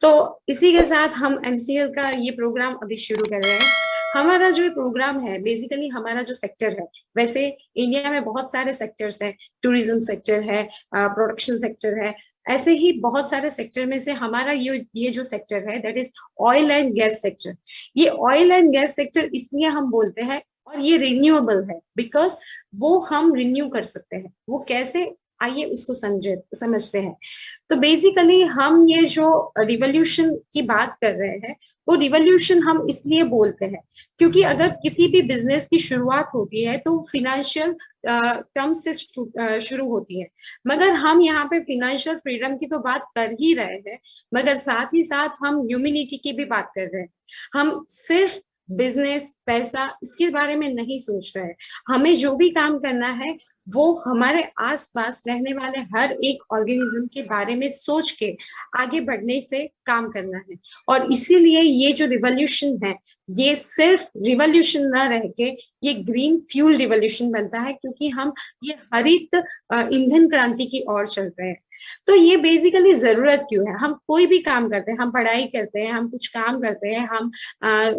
तो इसी के साथ हम एमसीएल का ये प्रोग्राम अभी शुरू कर रहे हैं। हमारा जो प्रोग्राम है, बेसिकली हमारा जो सेक्टर है, वैसे इंडिया में बहुत सारे सेक्टर्स हैं। टूरिज्म सेक्टर है, प्रोडक्शन सेक्टर है, ऐसे ही बहुत सारे सेक्टर में से हमारा ये जो सेक्टर है that is oil and gas sector. ये ऑयल एंड गैस सेक्टर इसलिए हम बोलते हैं, और ये रिन्यूएबल है बिकॉज वो हम रिन्यू कर सकते हैं। वो कैसे, आइए उसको समझते हैं। तो बेसिकली हम ये जो रिवॉल्यूशन की बात कर रहे हैं, वो रिवॉल्यूशन हम इसलिए बोलते हैं क्योंकि अगर किसी भी बिजनेस की शुरुआत होती है तो फिनेंशियल टर्म से शुरू होती है। मगर हम यहाँ पे फिनेंशियल फ्रीडम की तो बात कर ही रहे हैं, मगर साथ ही साथ हम ह्यूमैनिटी की भी बात कर रहे हैं। हम सिर्फ बिजनेस, पैसा, इसके बारे में नहीं सोच रहे हैं। हमें जो भी काम करना है वो हमारे आसपास रहने वाले हर एक ऑर्गेनिज्म के बारे में सोच के आगे बढ़ने से काम करना है। और इसीलिए ये जो रिवॉल्यूशन है, ये सिर्फ रिवॉल्यूशन ना रह के ये ग्रीन फ्यूल रिवॉल्यूशन बनता है, क्योंकि हम ये हरित ईंधन क्रांति की ओर चल रहे हैं। तो ये बेसिकली जरूरत क्यों है? हम कोई भी काम करते हैं, हम पढ़ाई करते हैं, हम कुछ काम करते हैं, हम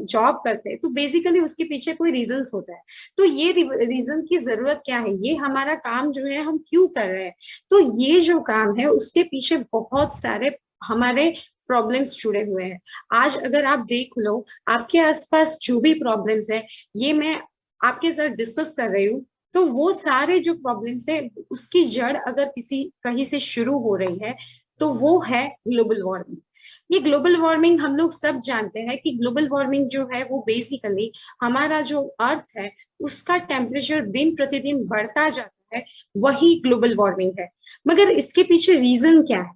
जॉब करते हैं, तो बेसिकली उसके पीछे कोई रीजंस होता है। तो ये रीजन की जरूरत क्या है, ये हमारा काम जो है हम क्यों कर रहे हैं? तो ये जो काम है उसके पीछे बहुत सारे हमारे प्रॉब्लम्स जुड़े हुए हैं। आज अगर आप देख लो, आपके आसपास जो भी प्रॉब्लम्स है, ये मैं आपके साथ डिस्कस कर रही हूँ, तो वो सारे जो प्रॉब्लम्स है उसकी जड़ अगर किसी कहीं से शुरू हो रही है तो वो है ग्लोबल वार्मिंग। ये ग्लोबल वार्मिंग हम लोग सब जानते हैं कि ग्लोबल वार्मिंग जो है वो बेसिकली हमारा जो अर्थ है उसका टेम्परेचर दिन प्रतिदिन बढ़ता जाता है, वही ग्लोबल वार्मिंग है। मगर इसके पीछे रीजन क्या है?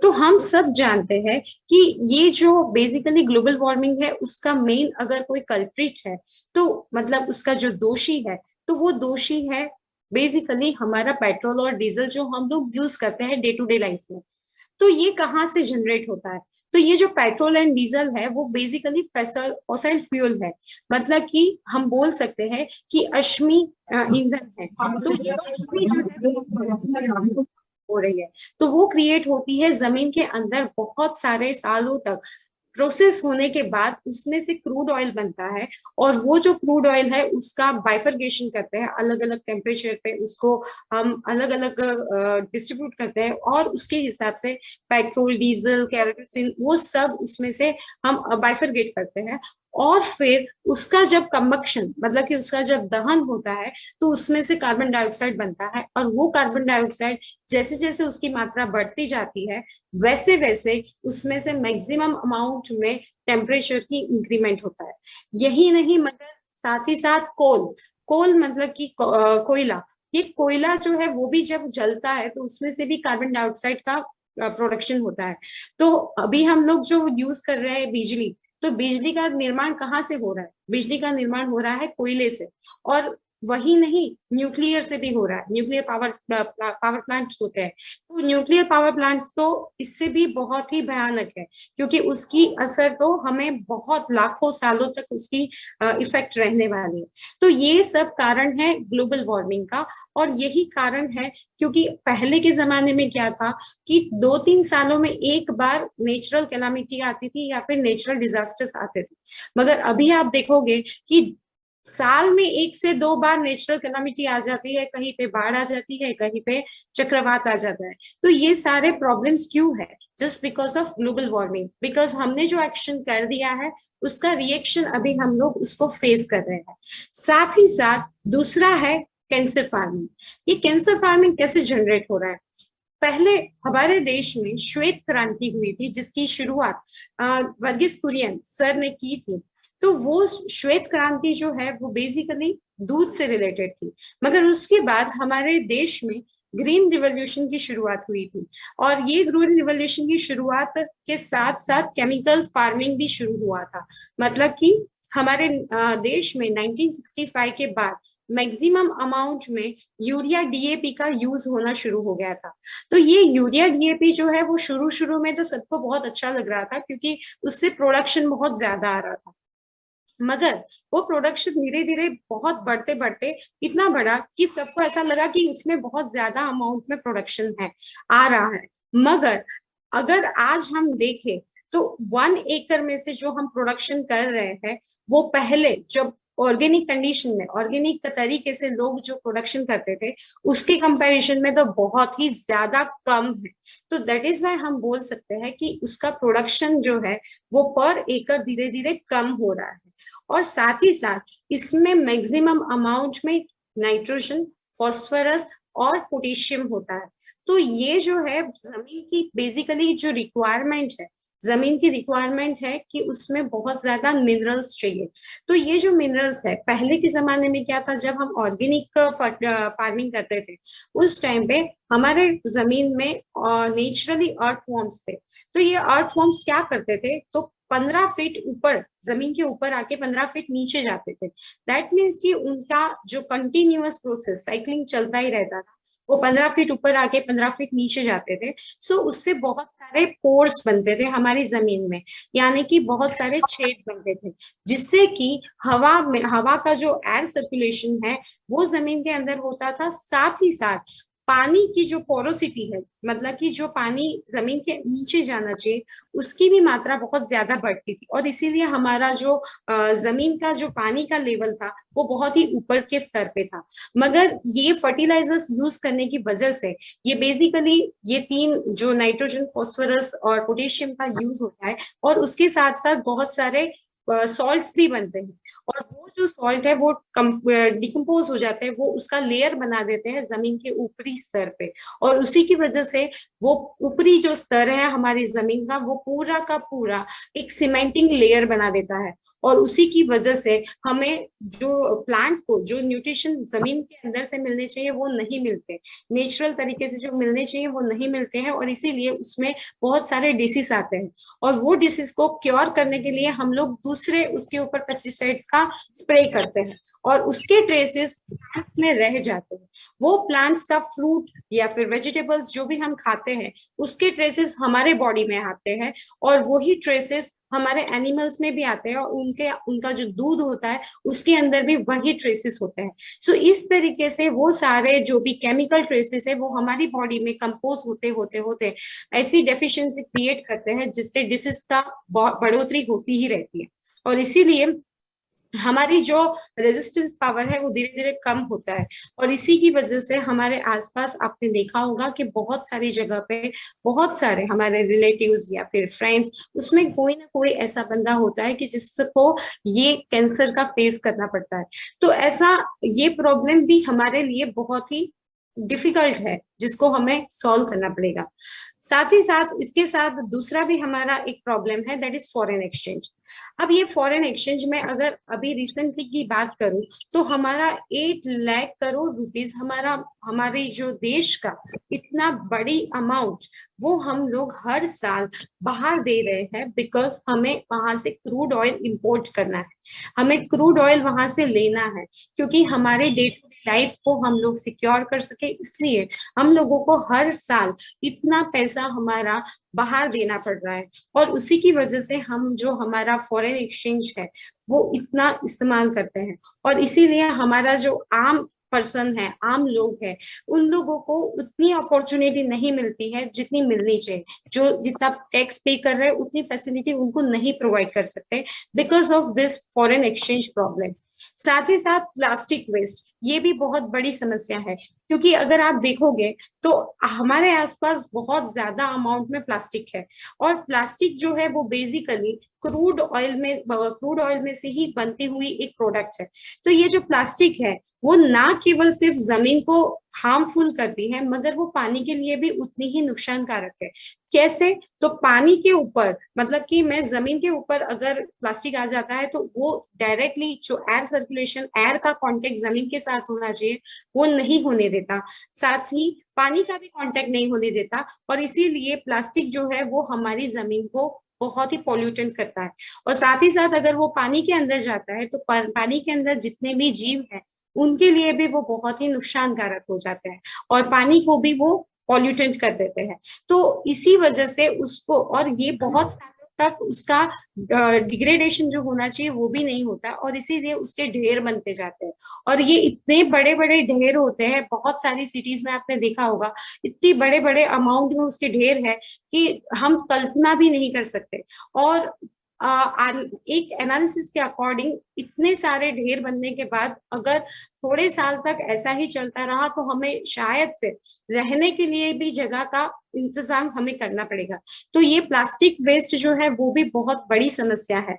तो हम सब जानते हैं कि ये जो बेसिकली ग्लोबल वार्मिंग है उसका मेन अगर कोई कल्प्रिट है, तो मतलब उसका जो दोषी है, तो वो दोषी है बेसिकली हमारा पेट्रोल और डीजल जो हम लोग यूज करते हैं डे टू डे लाइफ में। तो ये कहाँ से जनरेट होता है? तो ये जो पेट्रोल एंड डीजल है वो बेसिकली फॉसिल फ्यूल है। मतलब कि हम बोल सकते हैं कि अश्मी ईंधन है। तो ये अश्मी जो है हो रही है, तो वो क्रिएट होती है जमीन के अंदर बहुत सारे सालों तक। प्रोसेस होने के बाद उसमें से क्रूड ऑयल बनता है, और वो जो क्रूड ऑयल है उसका बाइफरगेशन करते हैं अलग अलग टेम्परेचर पे, उसको हम अलग अलग डिस्ट्रीब्यूट करते हैं, और उसके हिसाब से पेट्रोल, डीजल, केरोसिन, वो सब उसमें से हम बाइफरगेट करते हैं। और फिर उसका जब कंबक्शन, मतलब कि उसका जब दहन होता है, तो उसमें से कार्बन डाइऑक्साइड बनता है, और वो कार्बन डाइऑक्साइड जैसे जैसे उसकी मात्रा बढ़ती जाती है, वैसे वैसे उसमें से मैक्सिमम अमाउंट में टेम्परेचर की इंक्रीमेंट होता है। यही नहीं, मगर साथ ही साथ कोल, कोल मतलब कि कोयला, ये कोयला जो है वो भी जब जलता है तो उसमें से भी कार्बन डाइऑक्साइड का प्रोडक्शन होता है। तो अभी हम लोग जो यूज कर रहे हैं बिजली, तो बिजली का निर्माण कहाँ से हो रहा है? बिजली का निर्माण हो रहा है कोयले से। और वही नहीं, न्यूक्लियर से भी हो रहा है। न्यूक्लियर पावर प्लांट्स होते हैं, तो न्यूक्लियर पावर प्लांट्स तो इससे भी बहुत ही भयानक है, क्योंकि उसकी असर तो हमें बहुत लाखों सालों तक उसकी इफेक्ट रहने वाली है। तो ये सब कारण है ग्लोबल वार्मिंग का। और यही कारण है क्योंकि पहले के जमाने में क्या था कि 2-3 सालों में एक बार नेचुरल कैलामिटी आती थी या फिर नेचुरल डिजास्टर्स आते थे। मगर अभी आप देखोगे कि साल में 1 से 2 बार नेचुरल कैलामिटी आ जाती है, कहीं पे बाढ़ आ जाती है, कहीं पे चक्रवात आ जाता है। तो ये सारे प्रॉब्लम्स क्यों है? Just because of global warming, because हमने जो एक्शन कर दिया है उसका रिएक्शन अभी हम लोग उसको फेस कर रहे हैं। साथ ही साथ दूसरा है कैंसर फार्मिंग। ये कैंसर फार्मिंग कैसे जनरेट हो रहा है? पहले हमारे देश में श्वेत क्रांति हुई थी, जिसकी शुरुआत वर्गीस कुरियन सर ने की थी। तो वो श्वेत क्रांति जो है वो बेसिकली दूध से रिलेटेड थी। मगर उसके बाद हमारे देश में ग्रीन रिवॉल्यूशन की शुरुआत हुई थी, और ये ग्रीन रिवॉल्यूशन की शुरुआत के साथ साथ केमिकल फार्मिंग भी शुरू हुआ था। मतलब कि हमारे देश में 1965 के बाद मैक्सिमम अमाउंट में यूरिया डीएपी का यूज होना शुरू हो गया था। तो ये यूरिया डीएपी जो है वो शुरू शुरू में तो सबको बहुत अच्छा लग रहा था, क्योंकि उससे प्रोडक्शन बहुत ज्यादा आ रहा था। मगर वो प्रोडक्शन धीरे धीरे बहुत बढ़ते बढ़ते इतना बढ़ा कि सबको ऐसा लगा कि उसमें बहुत ज्यादा अमाउंट में प्रोडक्शन है, आ रहा है। मगर अगर आज हम देखें तो 1 एकड़ में से जो हम प्रोडक्शन कर रहे हैं, वो पहले जब ऑर्गेनिक कंडीशन में, ऑर्गेनिक तरीके से लोग जो प्रोडक्शन करते थे, उसके कंपैरिजन में तो बहुत ही ज्यादा कम है। तो दैट इज वाई हम बोल सकते हैं कि उसका प्रोडक्शन जो है वो पर एकड़ धीरे धीरे कम हो रहा है। और साथ ही साथ इसमें मैक्सिमम अमाउंट में नाइट्रोजन, फॉस्फोरस और पोटेशियम होता है। तो ये जो है जमीन की बेसिकली जो रिक्वायरमेंट है, जमीन की रिक्वायरमेंट है कि उसमें बहुत ज्यादा मिनरल्स चाहिए। तो ये जो मिनरल्स है, पहले के जमाने में क्या था, जब हम ऑर्गेनिक फार्मिंग करते थे, उस टाइम पे हमारे जमीन में नेचुरली अर्थवॉर्म्स थे। तो ये अर्थवॉर्म्स क्या करते थे, तो 15 फीट ऊपर, जमीन के ऊपर आके 15 फीट नीचे जाते थे। दैट मीन्स कि उनका जो कंटिन्यूअस प्रोसेस साइक्लिंग चलता ही रहता था। वो 15 फीट ऊपर आके 15 फीट नीचे जाते थे। सो उससे बहुत सारे पोर्स बनते थे हमारी जमीन में, यानी कि बहुत सारे छेद बनते थे, जिससे कि हवा में, हवा का जो एयर सर्कुलेशन है वो जमीन के अंदर होता था। साथ ही साथ पानी की जो पोरोसिटी है, मतलब कि जो पानी जमीन के नीचे जाना चाहिए, उसकी भी मात्रा बहुत ज्यादा बढ़ती थी। और इसीलिए हमारा जो जमीन का जो पानी का लेवल था वो बहुत ही ऊपर के स्तर पे था। मगर ये फर्टिलाइजर्स यूज करने की वजह से, ये बेसिकली ये तीन जो नाइट्रोजन, फास्फोरस और पोटेशियम का यूज होता है, और उसके साथ साथ बहुत सारे सॉल्ट्स भी बनते हैं। और वो जो सॉल्ट है वो डिकम्पोज हो जाते हैं, वो उसका लेयर बना देते हैं जमीन के ऊपरी स्तर पे। और उसी की वजह से वो ऊपरी जो स्तर है हमारी जमीन का, वो पूरा का पूरा एक सीमेंटिंग लेयर बना देता है। और उसी की वजह से हमें जो प्लांट को जो न्यूट्रिशन जमीन के अंदर से मिलने चाहिए वो नहीं मिलते, नेचुरल तरीके से जो मिलने चाहिए वो नहीं मिलते हैं। और इसीलिए उसमें बहुत सारे डिसीज आते हैं। और वो डिसीज को क्योर करने के लिए हम लोग दूसरे उसके ऊपर पेस्टिसाइड्स का स्प्रे करते हैं, और उसके ट्रेसेस प्लांट्स में रह जाते हैं। वो प्लांट्स का फ्रूट या फिर वेजिटेबल्स जो भी हम खाते हैं, उसके ट्रेसेस हमारे बॉडी में आते हैं। और वही ट्रेसेस हमारे एनिमल्स में भी आते हैं, और उनके उनका जो दूध होता है उसके अंदर भी वही ट्रेसेस होते हैं। सो इस तरीके से वो सारे जो भी केमिकल ट्रेसेस है वो हमारी बॉडी में कंपोज होते होते होते ऐसी डेफिशिएंसी क्रिएट करते हैं, जिससे डिसीज का बढ़ोतरी होती ही रहती है। और इसीलिए हमारी जो रेजिस्टेंस पावर है वो धीरे धीरे कम होता है। और इसी की वजह से हमारे आसपास आपने देखा होगा कि बहुत सारी जगह पे बहुत सारे हमारे रिलेटिव्स या फिर फ्रेंड्स, उसमें कोई ना कोई ऐसा बंदा होता है कि जिसको ये कैंसर का फेस करना पड़ता है। तो ऐसा ये प्रॉब्लम भी हमारे लिए बहुत ही डिफिकल्ट है, जिसको हमें सॉल्व करना पड़ेगा। साथ ही साथ इसके साथ दूसरा भी हमारा एक प्रॉब्लम है, दैट इज फॉरेन एक्सचेंज। अब ये फॉरेन एक्सचेंज में अगर अभी रिसेंटली की बात करूं, तो हमारा 8 लाख करोड़ रुपीस, हमारे जो देश का इतना बड़ी अमाउंट, वो हम लोग हर साल बाहर दे रहे हैं, बिकॉज हमें वहां से क्रूड ऑयल इंपोर्ट करना है, हमें क्रूड ऑयल वहां से लेना है, क्योंकि हमारे डे टू डे लाइफ को हम लोग सिक्योर कर सके। इसलिए हम लोगों को हर साल इतना पैसा हमारा बाहर देना पड़ रहा है। और उसी की वजह से हम जो हमारा फॉरेन एक्सचेंज है वो इतना इस्तेमाल करते हैं। और इसीलिए हमारा जो आम पर्सन है, आम लोग है, उन लोगों को उतनी अपॉर्चुनिटी नहीं मिलती है जितनी मिलनी चाहिए। जो जितना टैक्स पे कर रहे हैं उतनी फैसिलिटी उनको नहीं प्रोवाइड कर सकते, because of this foreign exchange problem. साथ ही साथ प्लास्टिक वेस्ट, ये भी बहुत बड़ी समस्या है, क्योंकि अगर आप देखोगे तो हमारे आसपास बहुत ज्यादा अमाउंट में प्लास्टिक है। और प्लास्टिक जो है वो बेसिकली क्रूड ऑयल में से ही बनती हुई एक प्रोडक्ट है। तो ये जो प्लास्टिक है वो ना केवल सिर्फ जमीन को हार्मफुल करती है, मगर वो पानी के लिए भी उतनी ही नुकसानकारक है। कैसे? तो पानी के ऊपर, मतलब कि मैं जमीन के ऊपर अगर प्लास्टिक आ जाता है तो वो डायरेक्टली जो एयर सर्कुलेशन, एयर का कांटेक्ट जमीन के साथ होना चाहिए वो नहीं होने देता, साथ ही पानी का भी कांटेक्ट नहीं होने देता। और इसीलिए प्लास्टिक जो है वो हमारी जमीन को बहुत ही पॉल्यूटेंट करता है। और साथ ही साथ अगर वो पानी के अंदर जाता है तो पानी के अंदर जितने भी जीव हैं उनके लिए भी वो बहुत ही नुकसानकारक हो जाते हैं, और पानी को भी वो पॉल्यूटेंट कर देते हैं। तो इसी वजह से उसको, और ये बहुत तक उसका डिग्रेडेशन जो होना चाहिए वो भी नहीं होता, और इसीलिए उसके ढेर बनते जाते हैं। और ये इतने बड़े बड़े ढेर होते हैं, बहुत सारी सिटीज में आपने देखा होगा, इतनी बड़े बड़े अमाउंट में उसके ढेर है कि हम कल्पना भी नहीं कर सकते। और एक एनालिसिस के अकॉर्डिंग इतने सारे ढेर बनने के बाद अगर थोड़े साल तक ऐसा ही चलता रहा तो हमें शायद से रहने के लिए भी जगह का इंतजाम हमें करना पड़ेगा। तो ये प्लास्टिक वेस्ट जो है वो भी बहुत बड़ी समस्या है।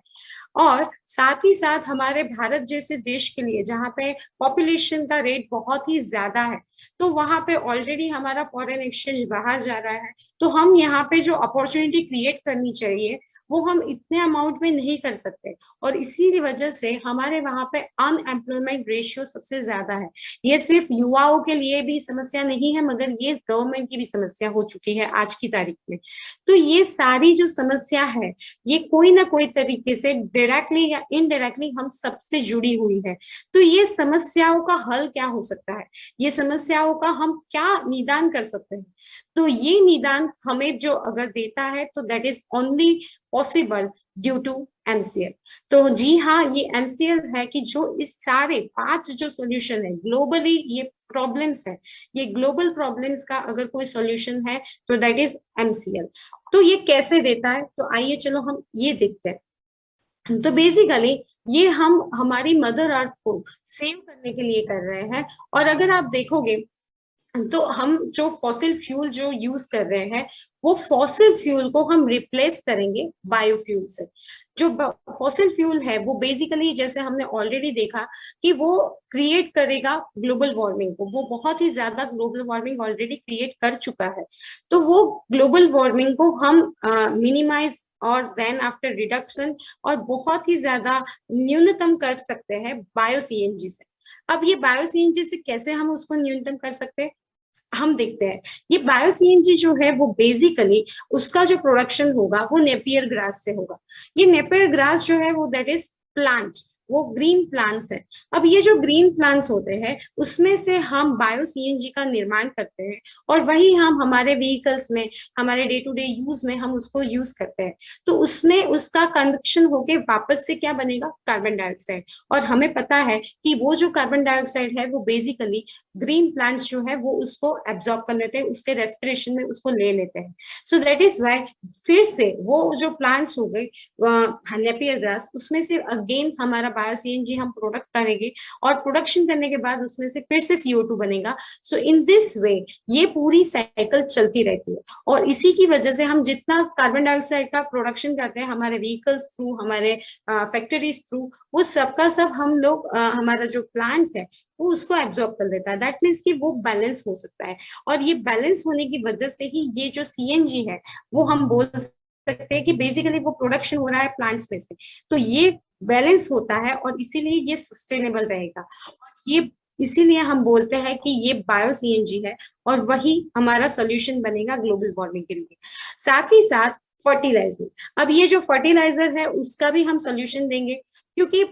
और साथ ही साथ हमारे भारत जैसे देश के लिए, जहाँ पे पॉपुलेशन का रेट बहुत ही ज्यादा है, तो वहां पे ऑलरेडी हमारा फॉरेन एक्सचेंज बाहर जा रहा है, तो हम यहाँ पे जो अपॉर्चुनिटी क्रिएट करनी चाहिए वो हम इतने अमाउंट में नहीं कर सकते। और इसी वजह से हमारे वहां पे अनएम्प्लॉयमेंट रेशियो सबसे ज्यादा है। ये सिर्फ युवाओं के लिए भी समस्या नहीं है, मगर ये गवर्नमेंट की भी समस्या हो चुकी है आज की तारीख में। तो ये सारी जो समस्या है, ये कोई ना कोई तरीके से डायरेक्टली या इनडायरेक्टली हम सबसे जुड़ी हुई है। तो ये समस्याओं का हल क्या हो सकता है, ये समस्याओं का हम क्या निदान कर सकते हैं? तो ये निदान हमें जो अगर देता है तो that is only possible due to MCL. तो जी हाँ, ये एमसीएल है कि जो इस सारे 5 जो सॉल्यूशन है ग्लोबली, ये प्रॉब्लम्स है, ये ग्लोबल प्रॉब्लम्स का अगर कोई सॉल्यूशन है तो दैट इज एमसीएल। तो ये कैसे देता है, तो आइए चलो हम ये देखते हैं। तो बेसिकली ये हम हमारी मदर अर्थ को सेव करने के लिए कर रहे हैं। और अगर आप देखोगे तो हम जो फॉसिल फ्यूल जो यूज कर रहे हैं, वो फॉसिल फ्यूल को हम रिप्लेस करेंगे बायोफ्यूल से। जो फॉसिल फ्यूल है वो बेसिकली, जैसे हमने ऑलरेडी देखा, कि वो क्रिएट करेगा ग्लोबल वार्मिंग को, वो बहुत ही ज्यादा ग्लोबल वार्मिंग ऑलरेडी क्रिएट कर चुका है। तो वो ग्लोबल वार्मिंग को हम मिनिमाइज और देन आफ्टर रिडक्शन और बहुत ही ज्यादा न्यूनतम कर सकते हैं बायो सीएनजी से। अब ये बायो सीएनजी से कैसे हम उसको न्यूनतम कर सकते हैं, हम देखते हैं। ये बायो सीएनजी जो है वो बेसिकली उसका जो प्रोडक्शन होगा वो नेपियर ग्रास से होगा। ये नेपियर ग्रास जो है वो दैट इज प्लांट, वो ग्रीन प्लांट्स है। अब ये जो ग्रीन प्लांट्स होते हैं उसमें से हम बायो सीएनजी का निर्माण करते हैं, और वही हम हमारे व्हीकल्स में, हमारे डे टू डे यूज में हम उसको यूज करते हैं। तो उसमें उसका कंडक्शन होके वापस से क्या बनेगा, कार्बन डाइऑक्साइड। और हमें पता है कि वो जो कार्बन डाइऑक्साइड है वो बेसिकली ग्रीन प्लांट्स जो है वो उसको एब्जॉर्ब कर लेते हैं, उसके रेस्पिरेशन में उसको ले लेते हैं। सो दैट इज वाई फिर से वो जो प्लांट्स हो गए नेपियर ग्रास, उसमें से अगेन हमारा बायो सीएनजी हम प्रोडक्ट करेंगे, और प्रोडक्शन करने के बाद उसमें से फिर से CO2 बनेगा। सो इन दिस वे ये पूरी साइकिल चलती रहती है। और इसी की वजह से हम जितना कार्बन डाइऑक्साइड का प्रोडक्शन करते हैं हमारे व्हीकल्स थ्रू, हमारे फैक्ट्रीज थ्रू, वो सबका सब हम लोग हमारा जो प्लांट है वो उसको एब्जॉर्ब कर लेता है। दैट मीन्स कि वो बैलेंस हो सकता है। और ये बैलेंस होने की वजह से ही ये जो सीएनजी है वो हम बोल सकते हैं कि बेसिकली वो प्रोडक्शन हो रहा है प्लांट्स में से। तो ये बैलेंस होता है और इसीलिए ये सस्टेनेबल रहेगा। ये इसीलिए हम बोलते हैं कि ये बायो सीएनजी है, और वही हमारा सोल्यूशन बनेगा ग्लोबल वार्मिंग के लिए। साथ ही साथ फर्टिलाइजर, अब ये जो फर्टिलाइजर है उसका भी हम सोल्यूशन देंगे। क्योंकि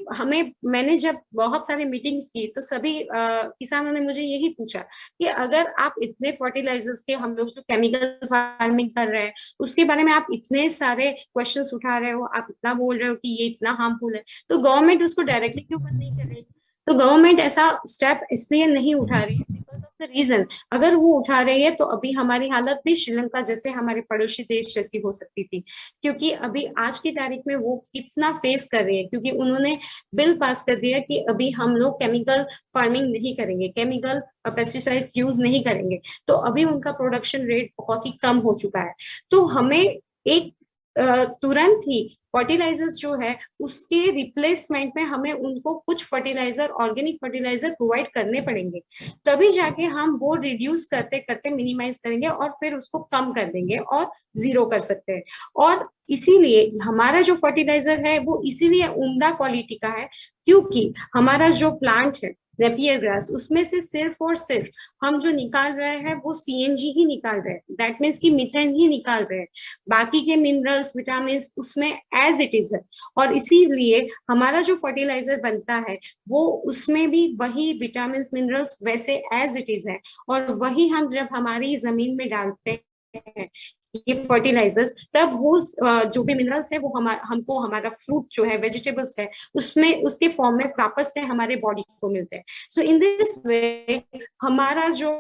मैंने जब बहुत सारे मीटिंग्स की तो सभी किसानों ने मुझे यही पूछा कि अगर आप इतने फर्टिलाइजर्स के, हम लोग जो केमिकल फार्मिंग कर रहे हैं उसके बारे में आप इतने सारे क्वेश्चंस उठा रहे हो, आप इतना बोल रहे हो कि ये इतना हार्मफुल है, तो गवर्नमेंट उसको डायरेक्टली क्यों बंद नहीं कर रही? तो गवर्नमेंट ऐसा स्टेप इसलिए नहीं उठा रही है बिकॉज ऑफ द रीजन, अगर वो उठा रही है तो अभी हमारी हालत भी श्रीलंका जैसे हमारे पड़ोसी देश जैसी हो सकती थी। क्योंकि अभी आज की तारीख में वो कितना फेस कर रही है, क्योंकि उन्होंने बिल पास कर दिया कि अभी हम लोग केमिकल फार्मिंग नहीं करेंगे, केमिकल पेस्टिसाइड यूज नहीं करेंगे। तो अभी उनका प्रोडक्शन रेट बहुत ही कम हो चुका है। तो हमें एक तुरंत ही फर्टिलाइजर्स जो है उसके रिप्लेसमेंट में हमें उनको कुछ फर्टिलाइजर, ऑर्गेनिक फर्टिलाइजर प्रोवाइड करने पड़ेंगे। तभी जाके हम वो रिड्यूस करते करते मिनिमाइज करेंगे और फिर उसको कम कर देंगे और जीरो कर सकते हैं। और इसीलिए हमारा जो फर्टिलाइजर है वो इसीलिए उम्दा क्वालिटी का है, क्योंकि हमारा जो प्लांट है नेपियर ग्रास, उसमें से सिर्फ और सिर्फ हम जो निकाल रहे हैं वो सीएनजी ही निकाल रहे हैं। दैट मीन्स कि मीथेन ही निकाल रहे हैं, बाकी के मिनरल्स, विटामिन उसमें एज इट इज है। और इसीलिए हमारा जो फर्टिलाइजर बनता है वो उसमें भी वही विटामिन मिनरल्स वैसे एज इट इज है। और वही हम जब हमारी जमीन में डालते हैं ये फर्टिलाइजर्स, तब वो जो भी मिनरल्स है वो हमको हमारा फ्रूट जो है, वेजिटेबल्स है, उसमें उसके फॉर्म में वापस से हमारे बॉडी को मिलते हैं। सो इन दिस वे हमारा जो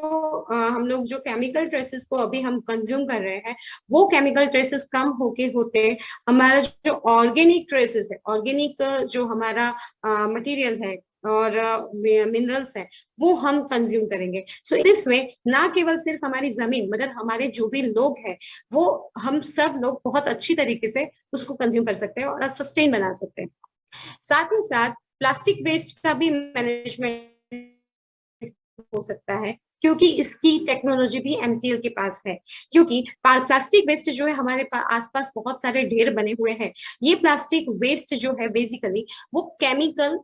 हम लोग जो केमिकल ट्रेसेस को अभी हम कंज्यूम कर रहे हैं, वो केमिकल ट्रेसेस कम होके होते हमारा जो ऑर्गेनिक ट्रेसेस है, ऑर्गेनिक जो हमारा मटेरियल है और मिनरल्स है, वो हम कंज्यूम करेंगे। सो इस वे ना केवल सिर्फ हमारी जमीन, मगर हमारे जो भी लोग हैं, वो हम सब लोग बहुत अच्छी तरीके से उसको कंज्यूम कर सकते हैं और सस्टेन बना सकते हैं। साथ ही साथ प्लास्टिक वेस्ट का भी मैनेजमेंट हो सकता है, क्योंकि इसकी टेक्नोलॉजी भी एमसीएल के पास है। क्योंकि प्लास्टिक वेस्ट जो है हमारे आसपास बहुत सारे ढेर बने हुए हैं। ये प्लास्टिक वेस्ट जो है बेसिकली वो केमिकल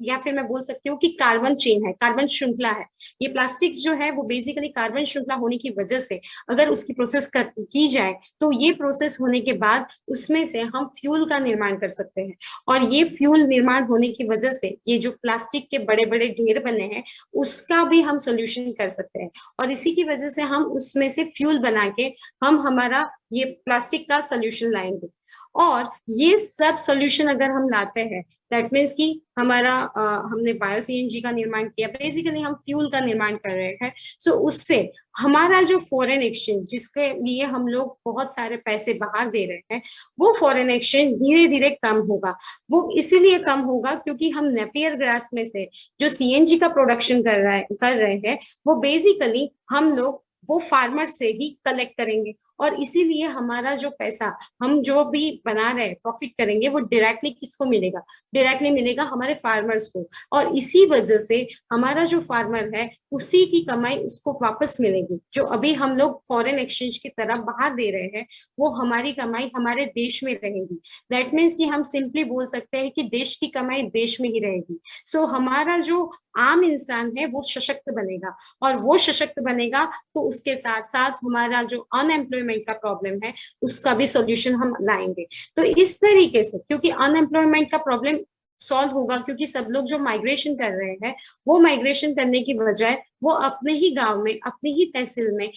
या फिर मैं बोल सकती हूँ कि कार्बन चेन है, कार्बन श्रृंखला है। ये प्लास्टिक जो है वो बेसिकली कार्बन श्रृंखला होने की वजह से अगर उसकी प्रोसेस की जाए, तो ये प्रोसेस होने के बाद उसमें से हम फ्यूल का निर्माण कर सकते हैं। और ये फ्यूल निर्माण होने की वजह से ये जो प्लास्टिक के बड़े बड़े ढेर बने हैं, उसका भी हम सोल्यूशन कर सकते हैं। और इसी की वजह से हम उसमें से फ्यूल बना के हम हमारा ये प्लास्टिक का सोल्यूशन लाएंगे। और ये सब सोल्यूशन अगर हम लाते हैं, दैट मीन्स कि हमारा हमने बायो सीएनजी का निर्माण किया, बेसिकली हम फ्यूल का निर्माण कर रहे हैं। सो उससे हमारा जो फॉरेन एक्सचेंज, जिसके लिए हम लोग बहुत सारे पैसे बाहर दे रहे हैं, वो फॉरेन एक्सचेंज धीरे धीरे कम होगा। वो इसीलिए कम होगा क्योंकि हम नेपियर ग्रास में से जो सीएनजी का प्रोडक्शन कर रहे हैं, वो बेसिकली हम लोग वो फार्मर से ही कलेक्ट करेंगे। और इसीलिए हमारा जो पैसा हम जो भी बना रहे हैं, प्रॉफिट करेंगे, वो डायरेक्टली किसको मिलेगा? डायरेक्टली मिलेगा हमारे फार्मर्स को। और इसी वजह से हमारा जो फार्मर है, उसी की कमाई उसको वापस मिलेगी। जो अभी हम लोग फॉरेन एक्सचेंज की तरफ बाहर दे रहे हैं, वो हमारी कमाई हमारे देश में रहेगी। दैट मीन्स कि हम सिंपली बोल सकते हैं कि देश की कमाई देश में ही रहेगी। सो हमारा जो आम इंसान है वो सशक्त बनेगा। और वो सशक्त बनेगा तो उसके साथ साथ हमारा जो अनएम्प्लॉयमेंट का प्रॉब्लम है, उसका भी सॉल्यूशन हम लाएंगे। तो इस तरीके से, क्योंकि अनएम्प्लॉयमेंट का प्रॉब्लम सॉल्व होगा, क्योंकि सब लोग जो माइग्रेशन कर रहे हैं, वो माइग्रेशन करने की बजाय वो अपने ही गांव में, अपनी ही तहसील में,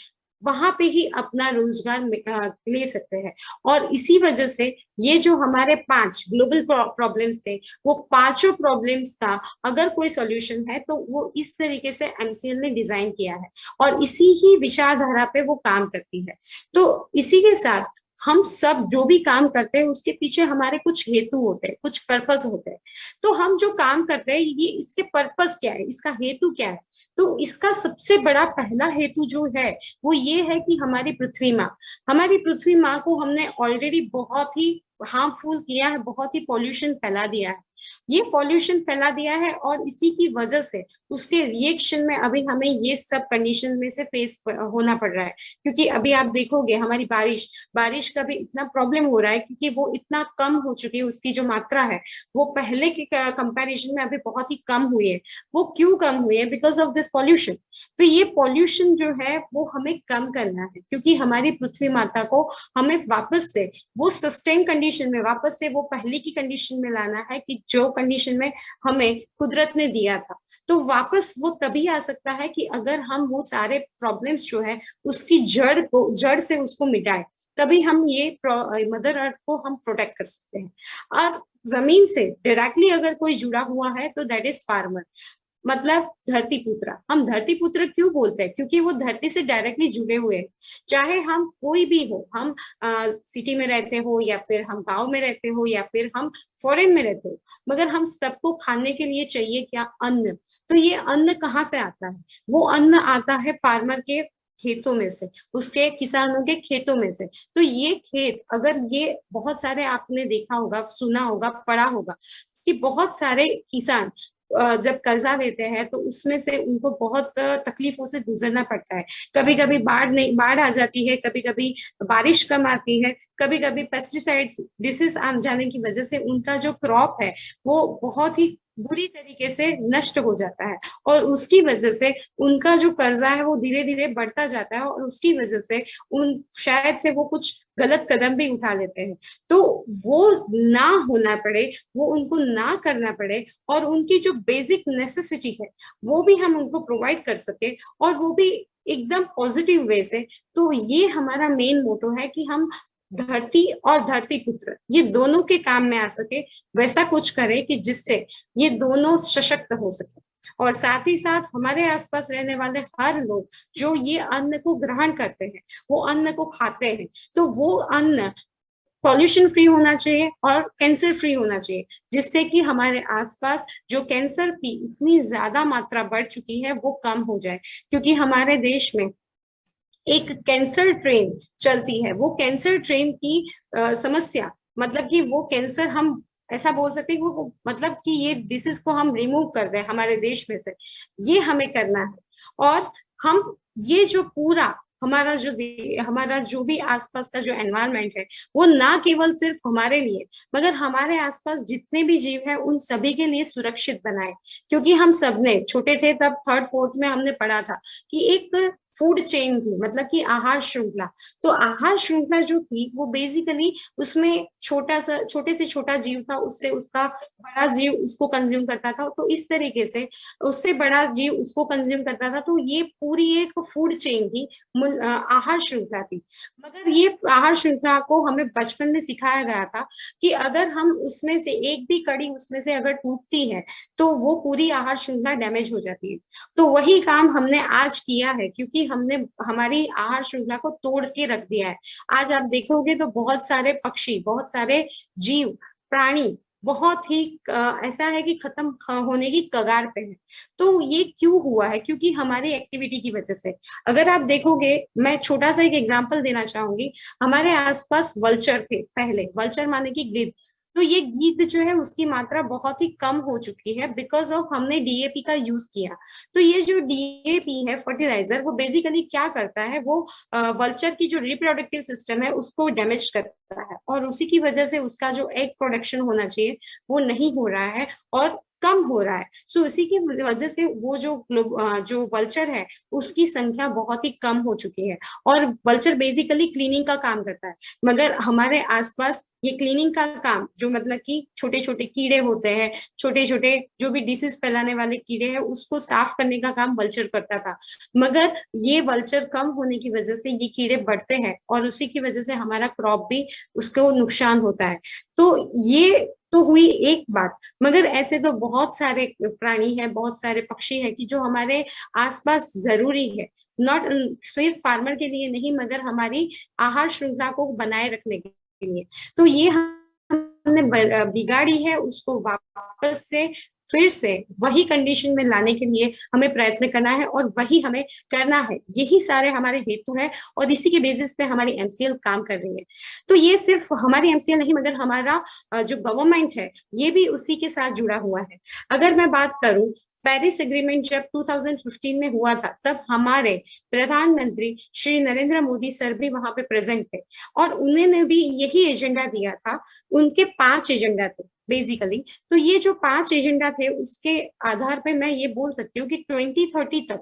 वहां पे ही अपना रोजगार ले सकते हैं। और इसी वजह से ये जो हमारे 5 ग्लोबल प्रॉब्लम्स थे, वो पांचों प्रॉब्लम्स का अगर कोई सॉल्यूशन है तो वो इस तरीके से एमसीएल ने डिजाइन किया है। और इसी ही विचारधारा पे वो काम करती है। तो इसी के साथ हम सब जो भी काम करते हैं, उसके पीछे हमारे कुछ हेतु होते हैं, कुछ पर्पस होते हैं। तो हम जो काम करते हैं, ये इसके पर्पस क्या है, इसका हेतु क्या है? तो इसका सबसे बड़ा पहला हेतु जो है, वो ये है कि हमारी पृथ्वी माँ को हमने ऑलरेडी बहुत ही हार्मफुल किया है, बहुत ही पॉल्यूशन फैला दिया है। ये पॉल्यूशन फैला दिया है और इसी की वजह से उसके रिएक्शन में अभी हमें ये सब कंडीशन में से फेस होना पड़ रहा है। क्योंकि अभी आप देखोगे हमारी बारिश का भी इतना प्रॉब्लम हो रहा है, क्योंकि वो इतना कम हो चुकी है, उसकी जो मात्रा है वो पहले के कंपैरिजन में अभी बहुत ही कम हुई है। वो क्यों कम हुई है? Because of this pollution. तो ये पॉल्यूशन जो है वो हमें कम करना है, क्योंकि हमारी पृथ्वी माता को हमें वापस से वो सस्टेन कंडीशन में, वापस से वो पहले की कंडीशन में लाना है कि जो कंडीशन में हमें कुदरत ने दिया था। तो वापस वो तभी आ सकता है कि अगर हम वो सारे प्रॉब्लम्स जो है उसकी जड़ से उसको मिटाए, तभी हम ये मदर अर्थ को हम प्रोटेक्ट कर सकते हैं। और जमीन से डायरेक्टली अगर कोई जुड़ा हुआ है तो दैट इज फार्मर, मतलब धरती पुत्र। हम धरती पुत्र क्यों बोलते हैं? क्योंकि वो धरती से डायरेक्टली जुड़े हुए हैं। चाहे हम कोई भी हो, हम सिटी में रहते हो या फिर हम गांव में रहते हो या फिर हम फॉरेन में रहते हो, मगर हम सबको खाने के लिए चाहिए क्या? अन्न। तो ये अन्न कहाँ से आता है? वो अन्न आता है फार्मर के खेतों में से, उसके किसानों के खेतों में से। तो ये खेत, अगर ये बहुत सारे आपने देखा होगा, सुना होगा, पढ़ा होगा कि बहुत सारे किसान जब कर्जा लेते हैं तो उसमें से उनको बहुत तकलीफों से गुजरना पड़ता है। कभी कभी बाढ़ आ जाती है, कभी कभी बारिश कम आती है, कभी कभी पेस्टिसाइड्स डिसीज आ जाने की वजह से उनका जो क्रॉप है वो बहुत ही बुरी तरीके से नष्ट हो जाता है। और उसकी वजह से उनका जो कर्जा है वो धीरे धीरे बढ़ता जाता है, और उसकी वजह से उन शायद से वो कुछ गलत कदम भी उठा लेते हैं। तो वो ना होना पड़े, वो उनको ना करना पड़े, और उनकी जो बेसिक नेसेसिटी है वो भी हम उनको प्रोवाइड कर सके, और वो भी एकदम पॉजिटिव वे से। तो ये हमारा मेन मोटो है कि हम धरती और धरती पुत्र ये दोनों के काम में आ सके, वैसा कुछ करे कि जिससे ये दोनों सशक्त हो सके। और साथ ही साथ हमारे आसपास रहने वाले हर लोग जो ये अन्न को ग्रहण करते हैं, वो अन्न को खाते हैं, तो वो अन्न पॉल्यूशन फ्री होना चाहिए और कैंसर फ्री होना चाहिए, जिससे कि हमारे आसपास जो कैंसर की इतनी ज्यादा मात्रा बढ़ चुकी है वो कम हो जाए। क्योंकि हमारे देश में एक कैंसर ट्रेन चलती है, वो कैंसर ट्रेन की समस्या, मतलब कि वो कैंसर हम ऐसा बोल सकते हैं वो, मतलब कि ये डिसीज को हम रिमूव कर दें हमारे देश में से, ये हमें करना है। और हम ये जो पूरा हमारा जो भी आसपास का जो एनवायरनमेंट है, वो ना केवल सिर्फ हमारे लिए मगर हमारे आसपास जितने भी जीव हैं उन सभी के लिए सुरक्षित बनाए। क्योंकि हम सबने छोटे थे तब थर्ड फोर्थ में हमने पढ़ा था कि एक फूड चेन थी, मतलब कि आहार श्रृंखला। तो आहार श्रृंखला जो थी वो बेसिकली उसमें छोटे से छोटा जीव था, उससे उसका बड़ा जीव उसको कंज्यूम करता था, तो इस तरीके से उससे बड़ा जीव उसको कंज्यूम करता था। तो ये पूरी एक फूड चेन थी, आहार श्रृंखला थी। मगर ये आहार श्रृंखला को हमें बचपन में सिखाया गया था कि अगर हम उसमें से एक भी कड़ी उसमें से अगर टूटती है तो वो पूरी आहार श्रृंखला डैमेज हो जाती है। तो वही काम हमने आज किया है, क्योंकि हमने हमारी आहार श्रृंखला को तोड़ के रख दिया है। आज आप देखोगे तो बहुत सारे पक्षी, बहुत सारे जीव, प्राणी बहुत ही ऐसा है कि खत्म होने की कगार पे है। तो ये क्यों हुआ है? क्योंकि हमारी एक्टिविटी की वजह से। अगर आप देखोगे, मैं छोटा सा एक एग्जांपल देना चाहूंगी। हमारे आसपास वल्चर थे पहले, वल्चर माने कि गिद्ध। तो ये गिद्ध जो है उसकी मात्रा बहुत ही कम हो चुकी है बिकॉज ऑफ हमने डीएपी का यूज किया। तो ये जो डीएपी है फर्टिलाइजर, वो बेसिकली क्या करता है, वो वल्चर की जो रिप्रोडक्टिव सिस्टम है उसको डैमेज करता है, और उसी की वजह से उसका जो एग प्रोडक्शन होना चाहिए वो नहीं हो रहा है और कम हो रहा है। सो इसी की वजह से वो जो वल्चर है उसकी संख्या बहुत ही कम हो चुकी है। और वल्चर बेसिकली क्लीनिंग का काम करता है, मगर हमारे आसपास ये क्लीनिंग का काम, जो मतलब कि छोटे छोटे कीड़े होते हैं, छोटे छोटे जो भी डिसीज फैलाने वाले कीड़े हैं, उसको साफ करने का काम वल्चर करता था। मगर ये वल्चर कम होने की वजह से ये कीड़े बढ़ते हैं और उसी की वजह से हमारा क्रॉप भी उसको नुकसान होता है। तो ये तो हुई एक बात। मगर ऐसे तो बहुत सारे प्राणी हैं, बहुत सारे पक्षी हैं कि जो हमारे आसपास जरूरी है, नॉट सिर्फ फार्मर के लिए नहीं मगर हमारी आहार श्रृंखला को बनाए रखने के लिए। तो ये हमने बिगाड़ी है, उसको वापस से फिर से वही कंडीशन में लाने के लिए हमें प्रयत्न करना है और वही हमें करना है। यही सारे हमारे हेतु है और इसी के बेसिस पे हमारी एमसीएल काम कर रही है। तो ये सिर्फ हमारी एमसीएल नहीं मगर हमारा जो गवर्नमेंट है ये भी उसी के साथ जुड़ा हुआ है। अगर मैं बात करूं, पेरिस एग्रीमेंट जब 2015 में हुआ था तब हमारे प्रधानमंत्री श्री नरेंद्र मोदी सर भी वहां पे प्रेजेंट थे और उन्होंने भी यही एजेंडा दिया था। उनके 5 एजेंडा थे बेसिकली। तो ये जो 5 एजेंडा थे उसके आधार पे मैं ये बोल सकती हूँ कि 2030 तक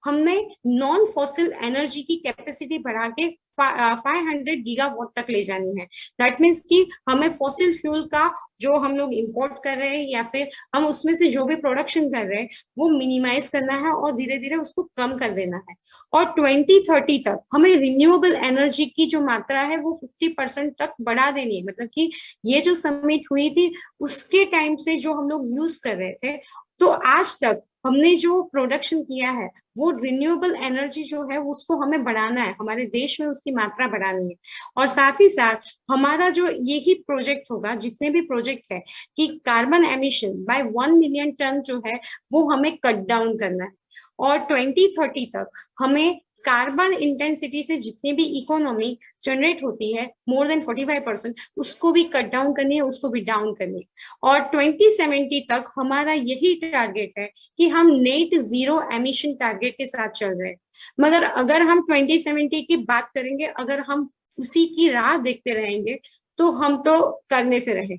हमने नॉन फॉसिल एनर्जी की कैपेसिटी बढ़ा के 500 गीगावाट तक ले जानी है। दैट मीन्स कि हमें फॉसिल फ्यूल का जो हम लोग इंपोर्ट कर रहे हैं या फिर हम उसमें से जो भी प्रोडक्शन कर रहे हैं वो मिनिमाइज करना है और धीरे धीरे उसको कम कर देना है। और 2030 तक हमें रिन्यूएबल एनर्जी की जो मात्रा है वो 50% तक बढ़ा देनी है। मतलब कि ये जो समिट हुई थी उसके टाइम से जो हम लोग यूज कर रहे थे, तो आज तक हमने जो प्रोडक्शन किया है वो रिन्यूएबल एनर्जी जो है उसको हमें बढ़ाना है, हमारे देश में उसकी मात्रा बढ़ानी है। और साथ ही साथ हमारा जो यही प्रोजेक्ट होगा, जितने भी प्रोजेक्ट है कि carbon emission by 1 million ton जो है वो हमें कट डाउन करना है। और 2030 तक हमें कार्बन इंटेंसिटी से जितनी भी इकोनॉमी जनरेट होती है मोर देन 45% उसको भी कट डाउन करनी है, उसको भी डाउन करनी है। और 2070 तक हमारा यही टारगेट है कि हम नेट जीरो एमिशन टारगेट के साथ चल रहे हैं। मगर अगर हम 2070 की बात करेंगे, अगर हम उसी की राह देखते रहेंगे तो हम तो करने से रहे।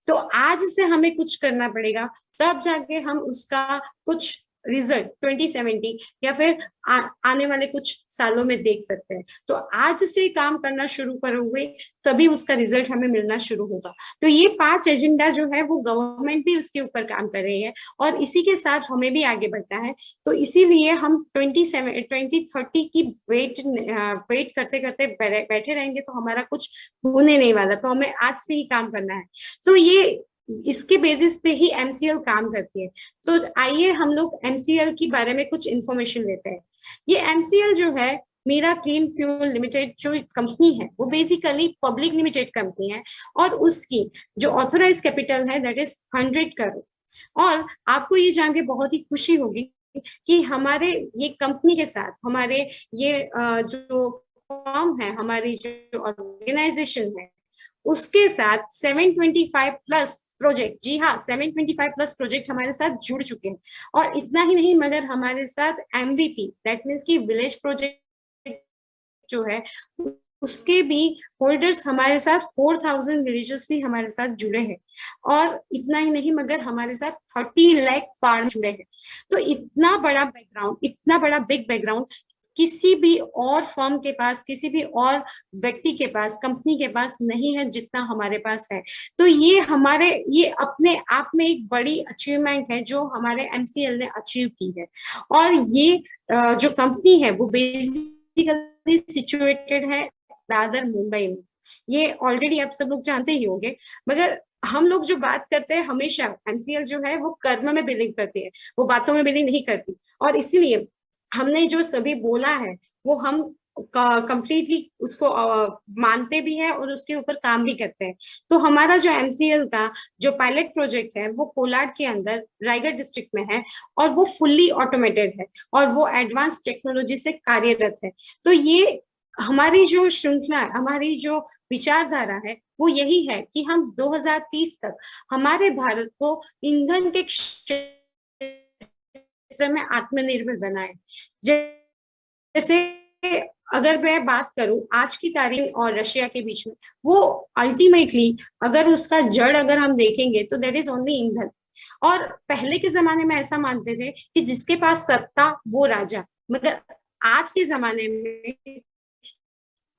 तो आज से हमें कुछ करना पड़ेगा, तब जाके हम उसका कुछ रिजल्ट 2070 या फिर आने वाले कुछ सालों में देख सकते हैं। तो आज से काम करना शुरू करोगे तभी उसका रिजल्ट हमें मिलना शुरू होगा। तो ये 5 एजेंडा जो है वो गवर्नमेंट भी उसके ऊपर काम कर रही है और इसी के साथ हमें भी आगे बढ़ना है। तो इसीलिए हम 2030 की वेट करते करते बैठे रहेंगे तो हमारा कुछ होने नहीं वाला। तो हमें आज से ही काम करना है। तो ये इसके बेसिस पे ही एमसीएल काम करती है। तो आइए हम लोग एमसीएल के बारे में कुछ इंफॉर्मेशन लेते हैं। ये एमसीएल जो है, मीरा क्लीन फ्यूल लिमिटेड जो कंपनी है वो बेसिकली पब्लिक लिमिटेड कंपनी है और उसकी जो ऑथोराइज कैपिटल है दैट इज 100 करोड़। और आपको ये जान के बहुत ही खुशी होगी कि हमारे ये कंपनी के साथ हमारे ये जो फॉर्म है, हमारी जो ऑर्गेनाइजेशन है, उसके साथ 725 प्लस प्रोजेक्ट, जी हाँ 725 प्लस प्रोजेक्ट हमारे साथ जुड़ चुके हैं। और इतना ही नहीं मगर हमारे साथ एमवीपी दैट मीन्स की विलेज प्रोजेक्ट जो है उसके भी होल्डर्स हमारे साथ 4000 विलेजर्स भी हमारे साथ जुड़े हैं। और इतना ही नहीं मगर हमारे साथ 30 लाख फार्म जुड़े हैं। तो इतना बड़ा बैकग्राउंड, इतना बड़ा बिग बैकग्राउंड किसी भी और फर्म के पास, किसी भी और व्यक्ति के पास, कंपनी के पास नहीं है जितना हमारे पास है। तो ये अपने आप में एक बड़ी अचीवमेंट है जो हमारे एमसीएल ने अचीव की है। और ये जो कंपनी है वो बेसिकली सिचुएटेड है दादर मुंबई में। ये ऑलरेडी आप सब लोग जानते ही होंगे। मगर हम लोग जो बात करते हैं हमेशा, एमसीएल जो है वो कर्म में बिलीव करती है, वो बातों में बिलीव नहीं करती। और इसीलिए हमने जो सभी बोला है वो हम कंप्लीटली उसको मानते भी हैं और उसके ऊपर काम भी करते हैं। तो हमारा जो एमसीएल का जो पायलट प्रोजेक्ट है वो कोलाड के अंदर रायगढ़ डिस्ट्रिक्ट में है और वो फुल्ली ऑटोमेटेड है और वो एडवांस टेक्नोलॉजी से कार्यरत है। तो ये हमारी जो श्रृंखला, हमारी जो विचारधारा है वो यही है कि हम 2030 तक हमारे भारत को ईंधन के क्षेत्र में आत्मनिर्भर बनाए। जैसे अगर मैं बात करूं आज की तारीख और रशिया के बीच में, वो अल्टीमेटली अगर उसका जड़ अगर हम देखेंगे तो दैट इज ओनली ईंधन। और पहले के जमाने में ऐसा मानते थे कि जिसके पास सत्ता वो राजा, मगर आज के जमाने में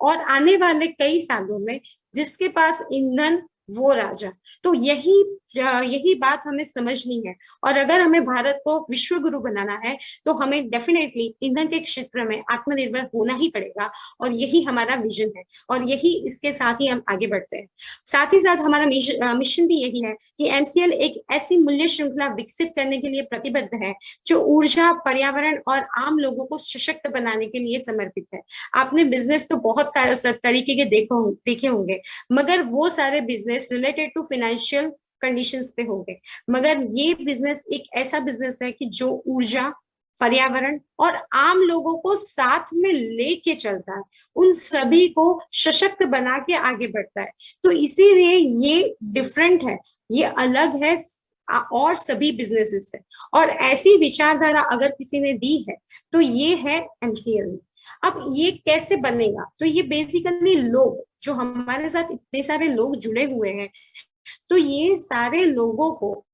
और आने वाले कई सालों में जिसके पास ईंधन वो राजा। तो यही बात हमें समझनी है। और अगर हमें भारत को विश्व गुरु बनाना है तो हमें डेफिनेटली ईंधन के क्षेत्र में आत्मनिर्भर होना ही पड़ेगा। और यही हमारा विजन है और यही इसके साथ ही हम आगे बढ़ते हैं। साथ ही साथ हमारा मिशन भी यही है कि एमसीएल एक ऐसी मूल्य श्रृंखला विकसित करने के लिए प्रतिबद्ध है जो ऊर्जा, पर्यावरण और आम लोगों को सशक्त बनाने के लिए समर्पित है। आपने बिजनेस तो बहुत तरीके के देखे होंगे, मगर वो सारे business related to financial conditions पे होंगे। मगर ये बिजनेस एक ऐसा बिजनेस है कि जो ऊर्जा, पर्यावरण और आम लोगों को साथ में लेके चलता है, उन सभी को सशक्त बना के आगे बढ़ता है। तो इसीलिए ये डिफरेंट है, ये अलग है और सभी बिजनेसेस से। और ऐसी विचारधारा अगर किसी ने दी है तो ये है एमसीएल। अब ये कैसे बनेगा? तो ये बेसिकली लोग जो हमारे साथ इतने सारे लोग जुड़े हुए हैं, तो ये सारे लोगों को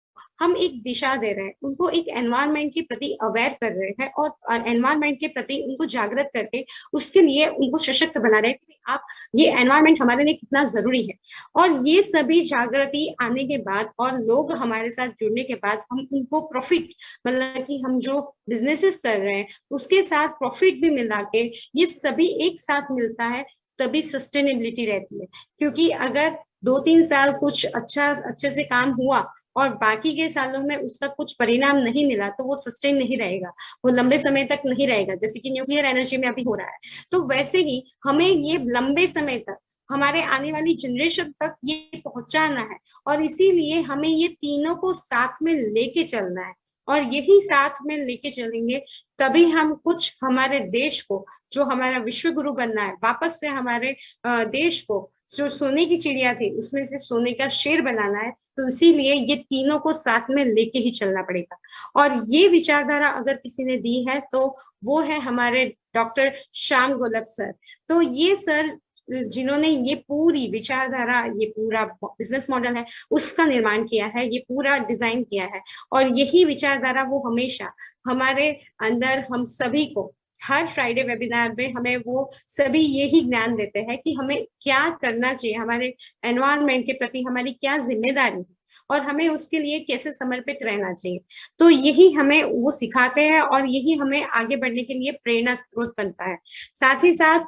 हम एक दिशा दे रहे हैं, उनको एक एनवायरनमेंट के प्रति अवेयर कर रहे हैं और एनवायरनमेंट के प्रति उनको जागृत करके उसके लिए उनको सशक्त बना रहे हैं कि आप ये एनवायरनमेंट हमारे लिए कितना जरूरी है। और ये सभी जागृति आने के बाद और लोग हमारे साथ जुड़ने के बाद हम उनको प्रॉफिट, मतलब कि हम जो बिजनेसेस कर रहे हैं उसके साथ प्रॉफिट भी मिला के ये सभी एक साथ मिलता है, तभी सस्टेनेबिलिटी रहती है। क्योंकि अगर 2-3 साल कुछ अच्छे से काम हुआ और बाकी के सालों में उसका कुछ परिणाम नहीं मिला तो वो सस्टेन नहीं रहेगा, वो लंबे समय तक नहीं रहेगा, जैसे कि न्यूक्लियर एनर्जी में अभी हो रहा है। तो वैसे ही हमें ये लंबे समय तक हमारे आने वाली जनरेशन तक ये पहुंचाना है। और इसीलिए हमें ये तीनों को साथ में लेके चलना है। और यही साथ में लेके चलेंगे तभी हम कुछ हमारे देश को, जो हमारा विश्व गुरु बनना है, वापस से हमारे देश को जो सोने की चिड़िया थी उसमें से सोने का शेर बनाना है। तो इसीलिए ये तीनों को साथ में लेके ही चलना पड़ेगा। और ये विचारधारा अगर किसी ने दी है तो वो है हमारे डॉक्टर श्याम गोलब सर। तो ये सर जिन्होंने ये पूरी विचारधारा, ये पूरा बिजनेस मॉडल है, उसका निर्माण किया है, ये पूरा डिजाइन किया है। और यही विचारधारा वो हमेशा हमारे अंदर, हम सभी को हर फ्राइडे वेबिनार में हमें वो सभी यही ज्ञान देते हैं कि हमें क्या करना चाहिए, हमारे एनवायरनमेंट के प्रति हमारी क्या जिम्मेदारी है, और हमें उसके लिए कैसे समर्पित रहना चाहिए। तो यही हमें वो सिखाते हैं और यही हमें आगे बढ़ने के लिए प्रेरणा स्रोत बनता है। साथ ही साथ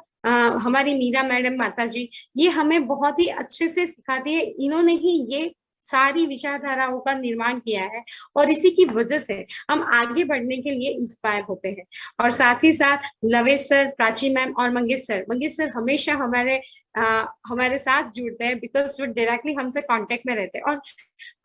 हमारी मीरा मैडम माता जी, ये हमें बहुत ही अच्छे से सिखाती है। इन्होंने ही ये सारी विचारधाराओं का निर्माण किया है और इसी की वजह से हम आगे बढ़ने के लिए इंस्पायर होते हैं। और साथ ही साथ लवेश सर, प्राची मैम और मंगेश सर हमेशा हमारे साथ जुड़ते हैं, बिकॉज वो डायरेक्टली हमसे कांटेक्ट में रहते हैं और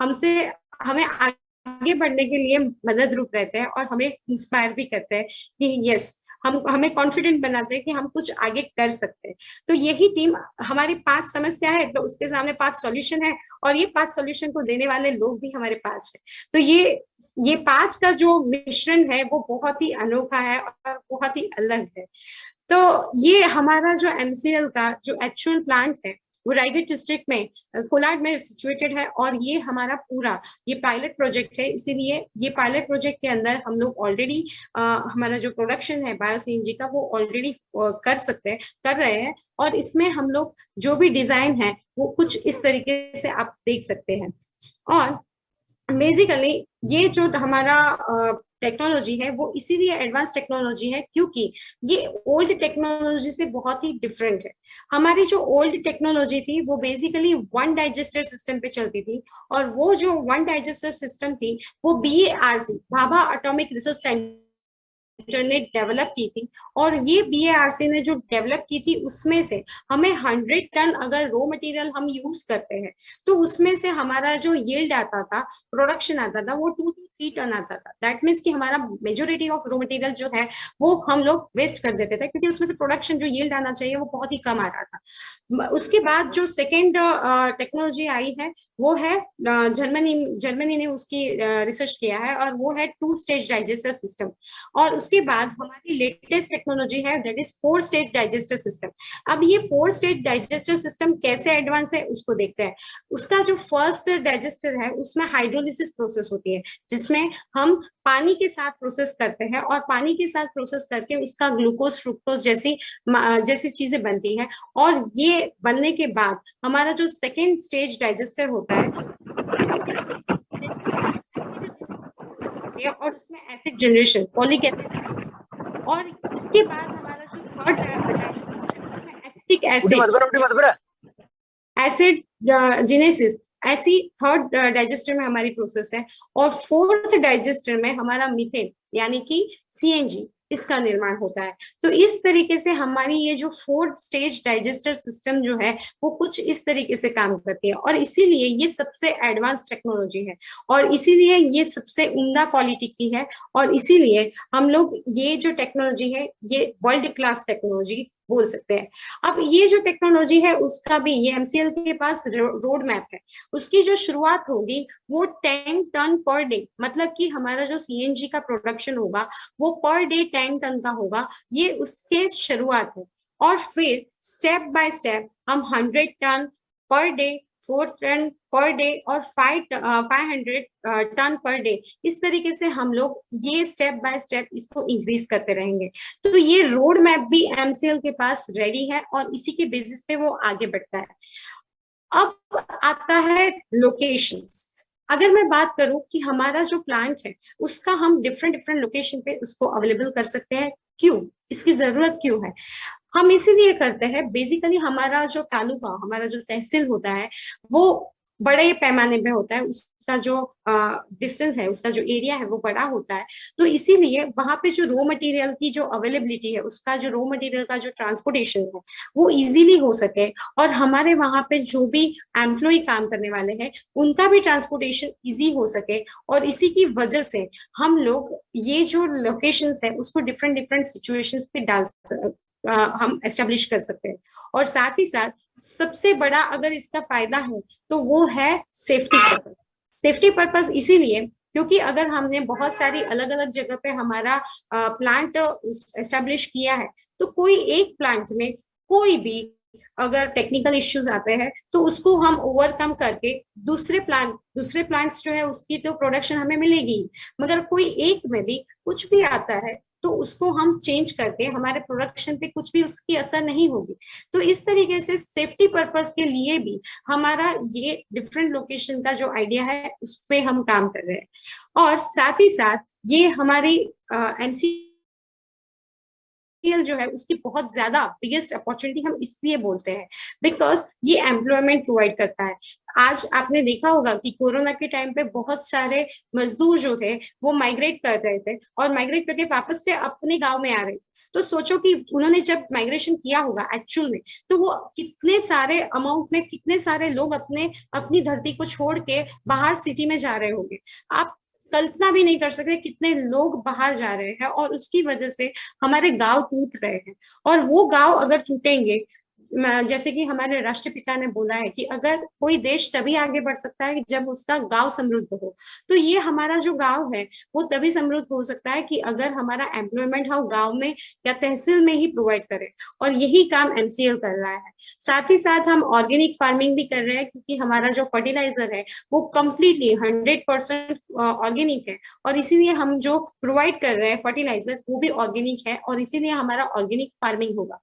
हमसे हमें आगे बढ़ने के लिए मदद रूप रहते हैं और हमें इंस्पायर भी करते हैं कि यस, हम हमें कॉन्फिडेंट बनाते हैं कि हम कुछ आगे कर सकते हैं। तो यही टीम, हमारी 5 समस्या है तो उसके सामने 5 सॉल्यूशन है, और ये 5 सॉल्यूशन को देने वाले लोग भी हमारे पास है। तो ये 5 का जो मिश्रण है वो बहुत ही अनोखा है और बहुत ही अलग है। तो ये हमारा जो एमसीएल का जो एक्चुअल प्लांट है वो रायगढ़ डिस्ट्रिक्ट में कोलाड में सिचुएटेड है, और ये हमारा पूरा ये पायलट प्रोजेक्ट है। इसीलिए ये पायलट प्रोजेक्ट के अंदर हम लोग ऑलरेडी हमारा जो प्रोडक्शन है बायो सीएनजी का वो ऑलरेडी कर रहे हैं। और इसमें हम लोग जो भी डिजाइन है वो कुछ इस तरीके से आप देख सकते हैं। और बेसिकली ये जो हमारा टेक्नोलॉजी है वो इसीलिए एडवांस टेक्नोलॉजी है क्योंकि ये ओल्ड टेक्नोलॉजी से बहुत ही डिफरेंट है। हमारी जो ओल्ड टेक्नोलॉजी थी वो बेसिकली वन डाइजेस्टर सिस्टम पे चलती थी, और वो जो वन डाइजेस्टर सिस्टम थी वो BARC, Bhabha atomic research centre ने डेवलप की थी। और ये बीएआरसी ने जो डेवलप की थी उसमें से हमें 100 टन अगर रॉ मटेरियल हम यूज करते हैं तो उसमें से हमारा जो यील्ड आता था, प्रोडक्शन आता था, वो 2 to 3 टन आता था। दैट मीन्स कि हमारा मेजोरिटी ऑफ रॉ मटेरियल जो है वो हम लोग वेस्ट कर देते थे, क्योंकि उसमें से प्रोडक्शन जो यील्ड आना चाहिए वो बहुत ही कम आ रहा था। उसके बाद जो सेकेंड टेक्नोलॉजी आई है वो है जर्मनी ने उसकी रिसर्च किया है, और वो है 2 स्टेज डाइजेस्टर सिस्टम। और उसके बाद हमारी लेटेस्ट टेक्नोलॉजी है that is 4 stage digester system. अब ये 4 स्टेज डाइजेस्टर सिस्टम कैसे एडवांस है उसको देखते हैं। उसका जो फर्स्ट डाइजेस्टर है उसमें हाइड्रोलिसिस प्रोसेस होती है, जिसमें हम पानी के साथ प्रोसेस करते हैं, और पानी के साथ प्रोसेस करके उसका ग्लूकोज फ्रुक्टोज जैसी चीजें बनती है। और ये बनने के बाद हमारा जो सेकेंड स्टेज डाइजेस्टर होता है और उसमें एसिड जनरेशन, फॉलिक एसिड। और इसके बाद हमारा जो थर्ड डाइजेस्टर है उसमें एसिटिक एसिड जिनेसिस, ऐसी थर्ड डाइजेस्टर में हमारी प्रोसेस है। और फोर्थ डाइजेस्टर में हमारा मीथेन यानी कि सीएनजी, इसका निर्माण होता है। तो इस तरीके से हमारी ये जो 4 स्टेज डाइजेस्टर सिस्टम जो है वो कुछ इस तरीके से काम करती है, और इसीलिए ये सबसे एडवांस टेक्नोलॉजी है, और इसीलिए ये सबसे उम्दा क्वालिटी की है, और इसीलिए हम लोग ये जो टेक्नोलॉजी है ये वर्ल्ड क्लास टेक्नोलॉजी बोल सकते हैं। अब ये जो टेक्नोलॉजी है उसका भी, ये एमसीएल के पास रोड मैप है। उसकी जो शुरुआत होगी वो 10 टन पर डे, मतलब कि हमारा जो सीएनजी का प्रोडक्शन होगा वो पर डे 10 टन का होगा, ये उसके शुरुआत है। और फिर स्टेप बाय स्टेप हम 100 ton per day, 4 ton per day और 500 टन पर डे, इस तरीके से हम लोग ये स्टेप बाय स्टेप इसको इंक्रीज करते रहेंगे। तो ये रोड मैप भी एमसीएल के पास रेडी है और इसी के बेसिस पे वो आगे बढ़ता है। अब आता है लोकेशंस। अगर मैं बात करूं कि हमारा जो प्लांट है उसका हम डिफरेंट डिफरेंट लोकेशन पे उसको अवेलेबल कर सकते हैं, क्यों, इसकी जरूरत क्यों है? हम इसीलिए करते हैं, बेसिकली हमारा जो तालुका, हमारा जो तहसील होता है वो बड़े पैमाने पे होता है, उसका जो डिस्टेंस है, उसका जो एरिया है वो बड़ा होता है। तो इसीलिए वहां पे जो रॉ मटेरियल की जो अवेलेबिलिटी है, उसका जो रॉ मटेरियल का जो ट्रांसपोर्टेशन है वो इजीली हो सके, और हमारे वहां पे जो भी एम्प्लॉय काम करने वाले हैं उनका भी ट्रांसपोर्टेशन इजी हो सके। और इसी की वजह से हम लोग ये जो लोकेशंस है उसको डिफरेंट डिफरेंट सिचुएशंस पे हम एस्टेब्लिश कर सकते हैं। और साथ ही साथ सबसे बड़ा अगर इसका फायदा है तो वो है सेफ्टी पर्पस। सेफ्टी पर्पस इसीलिए क्योंकि अगर हमने बहुत सारी अलग अलग जगह पे हमारा प्लांट एस्टेब्लिश किया है तो कोई एक प्लांट में कोई भी अगर टेक्निकल इश्यूज आते हैं तो उसको हम ओवरकम करके दूसरे प्लांट्स जो है उसकी तो प्रोडक्शन हमें मिलेगी, मगर कोई एक में भी कुछ भी आता है तो उसको हम चेंज करके हमारे प्रोडक्शन पे कुछ भी उसकी असर नहीं होगी। तो इस तरीके से सेफ्टी पर्पस के लिए भी हमारा ये डिफरेंट लोकेशन का जो आइडिया है उस पे हम काम कर रहे हैं। और साथ ही साथ ये हमारी एमसी जो है उसकी बहुत ज्यादा बिगेस्ट अपॉर्चुनिटी हम इसलिए बोलते हैं बिकॉज ये एम्प्लॉयमेंट प्रोवाइड करता है। आज आपने देखा होगा कि कोरोना के टाइम पे बहुत सारे मजदूर जो थे वो माइग्रेट कर रहे थे और माइग्रेट करके वापस से अपने गांव में आ रहे थे। तो सोचो कि उन्होंने जब माइग्रेशन किया होगा एक्चुअल में, तो वो कितने सारे अमाउंट में कितने सारे लोग अपनी धरती को छोड़ के बाहर सिटी में जा रहे होंगे। आप कल्पना भी नहीं कर सकते कितने लोग बाहर जा रहे हैं और उसकी वजह से हमारे गांव टूट रहे हैं। और वो गांव अगर टूटेंगे, जैसे कि हमारे राष्ट्रपिता ने बोला है कि अगर कोई देश तभी आगे बढ़ सकता है जब उसका गांव समृद्ध हो, तो ये हमारा जो गांव है वो तभी समृद्ध हो सकता है कि अगर हमारा एम्प्लॉयमेंट हम गांव में या तहसील में ही प्रोवाइड करें। और यही काम एमसीएल कर रहा है। साथ ही साथ हम ऑर्गेनिक फार्मिंग भी कर रहे हैं क्योंकि हमारा जो फर्टिलाइजर है वो कम्प्लीटली 100% ऑर्गेनिक है। और इसीलिए हम जो प्रोवाइड कर रहे हैं फर्टिलाइजर वो भी ऑर्गेनिक है और इसीलिए हमारा ऑर्गेनिक फार्मिंग होगा।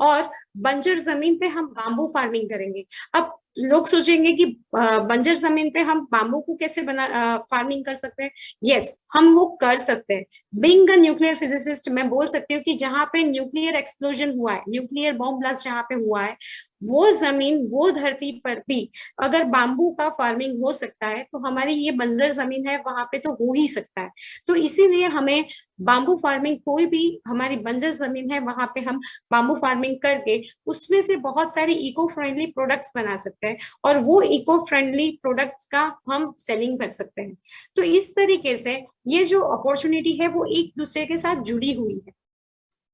और बंजर जमीन पे हम बाम्बू फार्मिंग करेंगे। अब लोग सोचेंगे कि बंजर जमीन पे हम बाम्बू को कैसे फार्मिंग कर सकते हैं। यस, हम वो कर सकते हैं। बीइंग अ न्यूक्लियर फिजिसिस्ट मैं बोल सकती हूँ कि जहाँ पे न्यूक्लियर एक्सप्लोजन हुआ है, न्यूक्लियर बॉम्ब ब्लास्ट जहाँ पे हुआ है, वो जमीन वो धरती पर भी अगर बाम्बू का फार्मिंग हो सकता है तो हमारी ये बंजर जमीन है वहां पे तो हो ही सकता है। तो इसीलिए हमें बाम्बू फार्मिंग, कोई भी हमारी बंजर जमीन है वहां पे हम बाम्बू फार्मिंग करके उसमें से बहुत सारी इको फ्रेंडली प्रोडक्ट्स बना सकते हैं और वो इको फ्रेंडली प्रोडक्ट्स का हम सेलिंग कर सकते हैं। तो इस तरीके से ये जो अपॉर्चुनिटी है वो एक दूसरे के साथ जुड़ी हुई है।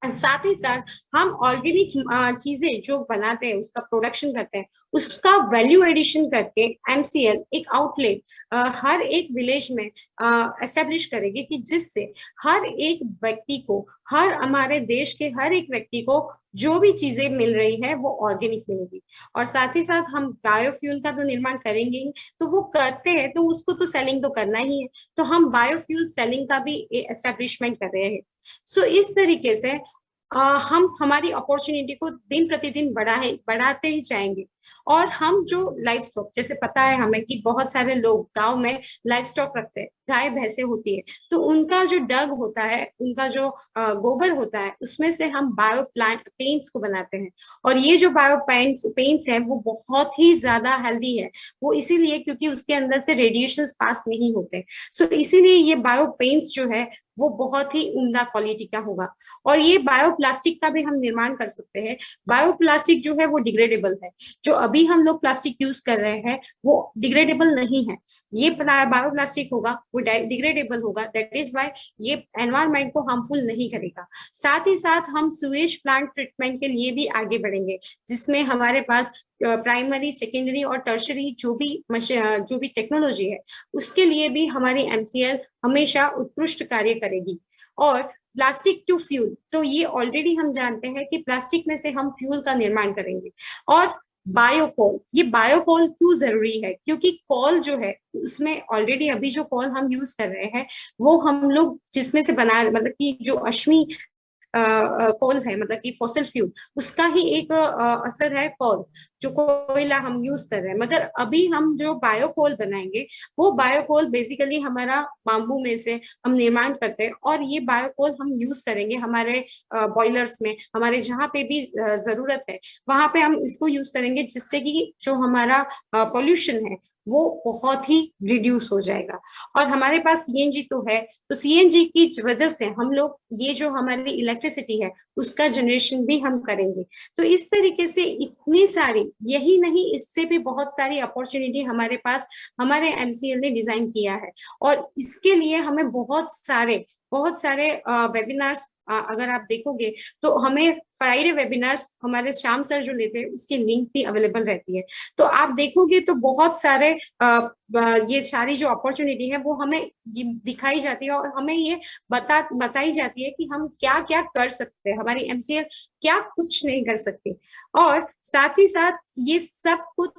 साथ ही साथ हम ऑर्गेनिक चीजें जो बनाते हैं उसका प्रोडक्शन करते हैं, उसका वैल्यू एडिशन करके एमसीएल एक आउटलेट हर एक विलेज में एस्टेब्लिश करेगी कि जिससे हर एक व्यक्ति को, हर हमारे देश के हर एक व्यक्ति को जो भी चीजें मिल रही है वो ऑर्गेनिक मिलेगी। और साथ ही साथ हम बायोफ्यूल का तो निर्माण करेंगे ही, तो वो करते हैं तो उसको तो सेलिंग तो करना ही है, तो हम बायोफ्यूल सेलिंग का भी एस्टेब्लिशमेंट कर रहे हैं। सो इस तरीके से हम हमारी अपॉर्चुनिटी को दिन प्रतिदिन बढ़ाते ही जाएंगे। और हम जो लाइफ स्टॉक, जैसे पता है हमें कि बहुत सारे लोग गांव में लाइफ स्टॉक रखते हैं, गाय भैंसे होती है, तो उनका जो डग होता है, उनका जो गोबर होता है, उसमें से हम बायो प्लांट पेंट्स को बनाते हैं। और ये जो बायो पेंट्स है वो बहुत ही ज्यादा हेल्दी है। वो इसीलिए क्योंकि उसके अंदर से रेडिएशन पास नहीं होते। सो इसीलिए ये बायो पेंट्स जो है वो बहुत ही उम्दा क्वालिटी का होगा। और ये बायोप्लास्टिक का भी हम निर्माण कर सकते हैं। बायोप्लास्टिक जो है वो डिग्रेडेबल है। जो अभी हम लोग प्लास्टिक यूज कर रहे हैं वो डिग्रेडेबल नहीं है। ये बायोप्लास्टिक होगा वो डिग्रेडेबल होगा, दैट इज वाई ये एनवायरमेंट को हार्मफुल नहीं करेगा। साथ ही साथ हम सुएज प्लांट ट्रीटमेंट के लिए भी आगे बढ़ेंगे, जिसमें हमारे पास प्राइमरी, सेकेंडरी और टर्शरी जो भी टेक्नोलॉजी है उसके लिए भी हमारी एमसीएल हमेशा उत्कृष्ट कार्य करेगी। और प्लास्टिक टू फ्यूल, तो ये ऑलरेडी हम जानते हैं कि प्लास्टिक में से हम फ्यूल का निर्माण करेंगे। और बायोकोल, ये बायोकोल क्यों जरूरी है, क्योंकि कोल जो है उसमें ऑलरेडी अभी जो कोल हम यूज कर रहे हैं वो हम लोग जिसमें से बना, मतलब कि जो अश्मी कोल है, मतलब कि फॉसिल फ्यूल, उसका ही एक असर है कोल, जो कोयला हम यूज कर रहे हैं। मगर अभी हम जो बायोकोल बनाएंगे वो बायोकोल बेसिकली हमारा बाम्बू में से हम निर्माण करते हैं। और ये बायोकोल हम यूज करेंगे हमारे बॉयलर्स में, हमारे जहाँ पे भी जरूरत है वहां पे हम इसको यूज करेंगे, जिससे कि जो हमारा पोल्यूशन है वो बहुत ही रिड्यूस हो जाएगा। और हमारे पास सीएनजी तो है, तो सीएनजी की वजह से हम लोग ये जो हमारी इलेक्ट्रिसिटी है उसका जनरेशन भी हम करेंगे। तो इस तरीके से इतनी सारी, यही नहीं इससे भी बहुत सारी अपॉर्चुनिटी हमारे पास हमारे एमसीएल ने डिजाइन किया है। और इसके लिए हमें बहुत सारे बहुत सारे वेबिनार्स अगर आप देखोगे तो हमें फ्राइडे वेबिनार्स हमारे श्याम सर जो लेते हैं उसकी लिंक भी अवेलेबल रहती है। तो आप देखोगे तो बहुत सारे ये सारी जो अपॉर्चुनिटी है वो हमें दिखाई जाती है, और हमें ये बताई जाती है कि हम क्या क्या कर सकते हैं, हमारी एमसीएल क्या कुछ नहीं कर सकती। और साथ ही साथ ये सब कुछ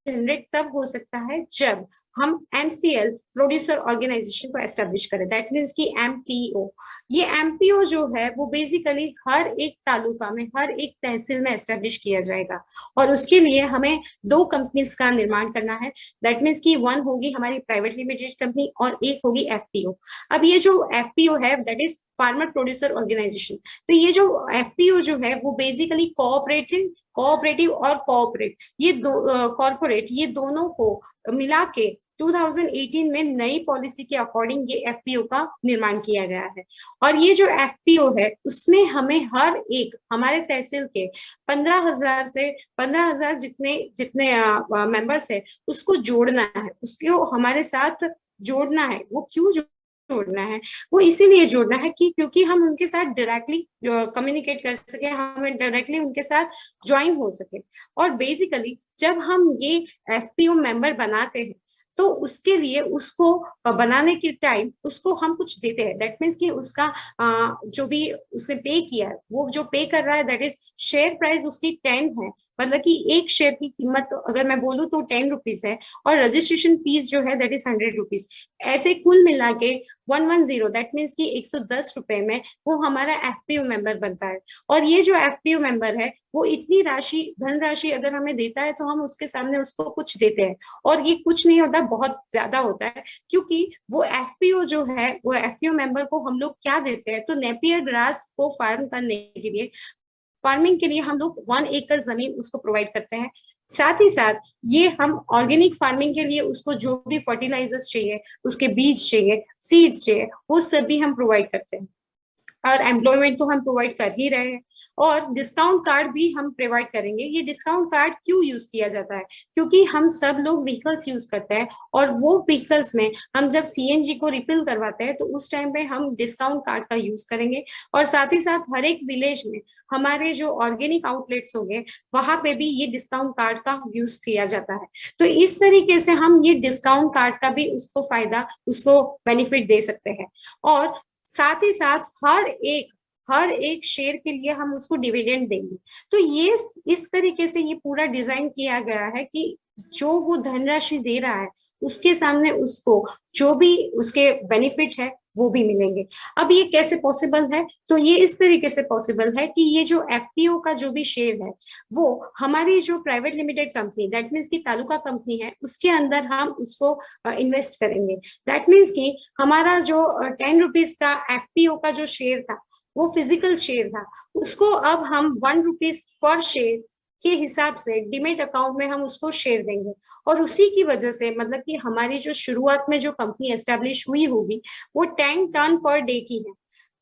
जनरेट तब हो सकता है जब हम एमसीएल प्रोड्यूसर ऑर्गेनाइजेशन को एस्टेब्लिश करें, दैट मीन्स की एमपीओ। ये एमपीओ जो है वो बेसिकली हर एक तालुका में, हर एक तहसील में एस्टेब्लिश किया जाएगा, और उसके लिए हमें 2 कंपनीज का निर्माण करना है। दैट मीन्स की one होगी हमारी प्राइवेट लिमिटेड कंपनी और एक होगी एफपीओ। अब ये जो एफपीओ है that is farmer producer organisation. तो ये जो एफपीओ जो है वो बेसिकली कोऑपरेटिव और कॉर्पोरेट, ये दो कॉर्पोरेट, ये दोनों को मिला के 2018 में नई पॉलिसी के अकॉर्डिंग ये एफपीओ का निर्माण किया गया है। और ये जो एफपीओ है उसमें हमें हर एक हमारे तहसील के 15,000 से 15,000 जितने जितने मेंबर्स है उसको जोड़ना है, उसको हमारे साथ जोड़ना है। वो क्यों जोड़ना है? वो इसीलिए जोड़ना है कि क्योंकि हम उनके साथ डायरेक्टली कम्युनिकेट कर सके, हमें डायरेक्टली उनके साथ ज्वाइन हो सके। और बेसिकली जब हम ये एफपीओ मेंबर बनाते हैं तो उसके लिए उसको बनाने के टाइम उसको हम कुछ देते हैं। दैट मीन्स कि उसका जो भी उसने पे किया है, वो जो पे कर रहा है दैट इज शेयर प्राइस उसकी 10 है, मतलब कि एक शेयर की कीमत अगर मैं बोलूँ तो 10 रुपीज है, और रजिस्ट्रेशन फीस जो है दैट इज 100 रुपीज। ऐसे कुल मिला के 110, दैट मीन्स की 110 रुपए में वो हमारा एफपीओ मेंबर बनता है। और ये जो एफपीओ मेंबर है वो इतनी राशि धनराशि अगर हमें देता है तो हम उसके सामने उसको कुछ देते हैं, और ये कुछ नहीं होता, बहुत ज्यादा होता है। क्योंकि वो एफपीओ जो है वो एफपीओ मेंबर को हम लोग क्या देते हैं, तो नेपियर ग्रास को फार्म करने के लिए, फार्मिंग के लिए हम लोग 1 एकड़ जमीन उसको प्रोवाइड करते हैं। साथ ही साथ ये हम ऑर्गेनिक फार्मिंग के लिए उसको जो भी फर्टिलाइजर्स चाहिए, उसके बीज चाहिए, सीड्स चाहिए, वो सब भी हम प्रोवाइड करते हैं। और एम्प्लॉयमेंट तो हम प्रोवाइड कर ही रहे हैं, और डिस्काउंट कार्ड भी हम प्रोवाइड करेंगे। ये डिस्काउंट कार्ड क्यों यूज किया जाता है? क्योंकि हम सब लोग व्हीकल्स यूज करते हैं, और वो व्हीकल्स में हम जब सीएनजी को रिफिल करवाते हैं तो उस टाइम पे हम डिस्काउंट कार्ड का यूज करेंगे। और साथ ही साथ हर एक विलेज में हमारे जो ऑर्गेनिक आउटलेट्स होंगे वहां पे भी ये डिस्काउंट कार्ड का यूज किया जाता है। तो इस तरीके से हम ये डिस्काउंट कार्ड का भी उसको फायदा, उसको बेनिफिट दे सकते हैं। और साथ ही साथ हर एक शेयर के लिए हम उसको डिविडेंड देंगे। तो ये इस तरीके से ये पूरा डिजाइन किया गया है कि जो वो धनराशि दे रहा है उसके सामने उसको जो भी उसके बेनिफिट है वो भी मिलेंगे। अब ये कैसे पॉसिबल है? तो ये इस तरीके से पॉसिबल है कि ये जो एफपीओ का जो भी शेयर है वो हमारी जो private limited company, that means की तालुका कंपनी है, उसके अंदर हम उसको इन्वेस्ट करेंगे। दैट मीन्स की हमारा जो 10 रुपीज का एफपीओ का जो शेयर था वो फिजिकल शेयर था, उसको अब हम 1 रुपीज पर शेयर के हिसाब से डिमेट अकाउंट में हम उसको शेयर देंगे। और उसी की वजह से मतलब कि हमारी जो शुरुआत में जो कंपनी एस्टेब्लिश हुई होगी वो 10 टन पर डे की है।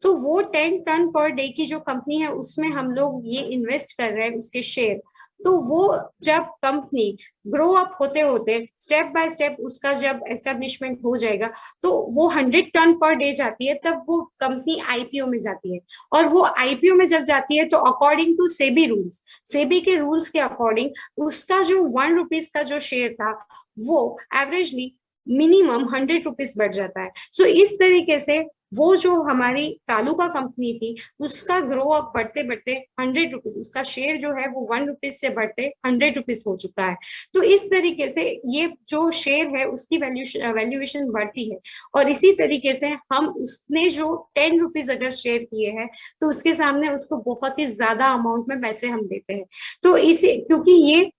तो वो 10 टन पर डे की जो कंपनी है उसमें हम लोग ये इन्वेस्ट कर रहे हैं उसके शेयर। तो वो जब कंपनी ग्रो अप होते होते स्टेप बाय स्टेप उसका जब एस्टेब्लिशमेंट हो जाएगा तो वो 100 टन पर डे जाती है, तब वो कंपनी आईपीओ में जाती है। और वो आईपीओ में जब जाती है तो according to SEBI rules, SEBI के रूल्स के अकॉर्डिंग उसका जो 1 रुपीज का जो शेयर था वो एवरेजली मिनिमम 100 रुपीज बढ़ जाता है। सो इस तरीके से वो जो हमारी तालुका कंपनी थी उसका ग्रो अप बढ़ते बढ़ते 100 रुपीज, उसका शेयर जो है वो 1 रुपीज से बढ़ते 100 रुपीज हो चुका है। तो इस तरीके से ये जो शेयर है उसकी वैल्यूएशन बढ़ती है। और इसी तरीके से हम उसने जो 10 रुपीज अगर शेयर किए हैं तो उसके सामने उसको बहुत ही ज्यादा अमाउंट में पैसे हम देते हैं। तो इसे क्योंकि ये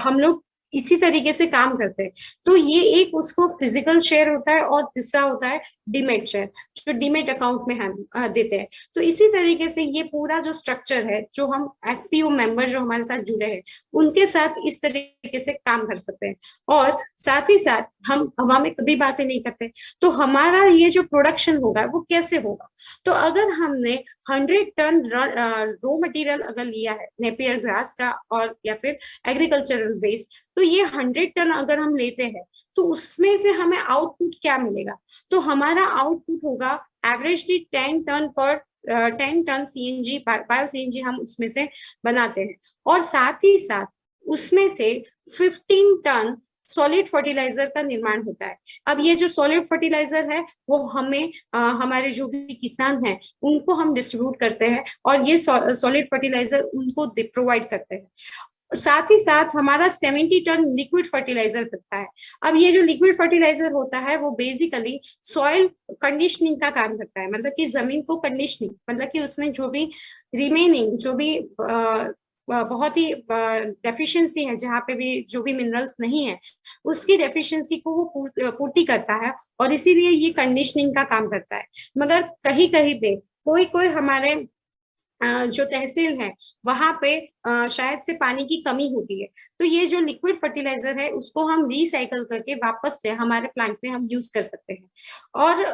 हम लोग इसी तरीके से काम करते हैं। तो ये एक उसको फिजिकल शेयर होता है, और तीसरा होता है डीमेट शेयर जो डीमेट अकाउंट में हम देते हैं। तो इसी तरीके से ये पूरा जो स्ट्रक्चर है जो हम एफपीओ मेंबर जो हमारे साथ जुड़े हैं उनके साथ इस तरीके से काम कर सकते हैं। और साथ ही साथ हम हवा में कभी बातें नहीं करते, तो हमारा ये जो प्रोडक्शन होगा वो कैसे होगा? तो अगर हमने 100 टन रो मटेरियल अगर लिया है नेपियर ग्रास का और या फिर एग्रीकल्चरल वेस्ट, तो ये 100 टन अगर हम लेते हैं तो उसमें से हमें आउटपुट क्या मिलेगा? तो हमारा आउटपुट होगा एवरेजली 10 टन पर 10 टन सीएनजी, बायो सीएनजी हम उसमें से बनाते हैं। और साथ ही साथ उसमें से 15 टन सॉलिड फर्टिलाइजर का निर्माण होता है। अब ये जो सॉलिड फर्टिलाइजर है वो हमें हमारे जो भी किसान हैं उनको हम डिस्ट्रीब्यूट करते हैं, और ये सॉलिड फर्टिलाइजर उनको प्रोवाइड करते हैं। साथ ही साथ हमारा 70 टन लिक्विड फर्टिलाइजर करता है। अब ये जो लिक्विड फर्टिलाइजर होता है वो बेसिकली सॉइल कंडीशनिंग का काम करता है, मतलब कि जमीन को कंडीशनिंग, मतलब कि उसमें जो भी रिमेनिंग, जो भी बहुत ही डेफिशिएंसी है, जहाँ पे भी जो भी मिनरल्स नहीं है उसकी डेफिशिएंसी को वो पूर्ति करता है, और इसीलिए ये कंडीशनिंग का काम करता है। मगर कहीं कहीं पे कोई कोई हमारे जो तहसील है वहां पे शायद से पानी की कमी होती है, तो ये जो लिक्विड फर्टिलाइजर है उसको हम रिसाइकल करके वापस से हमारे प्लांट में हम यूज कर सकते हैं। और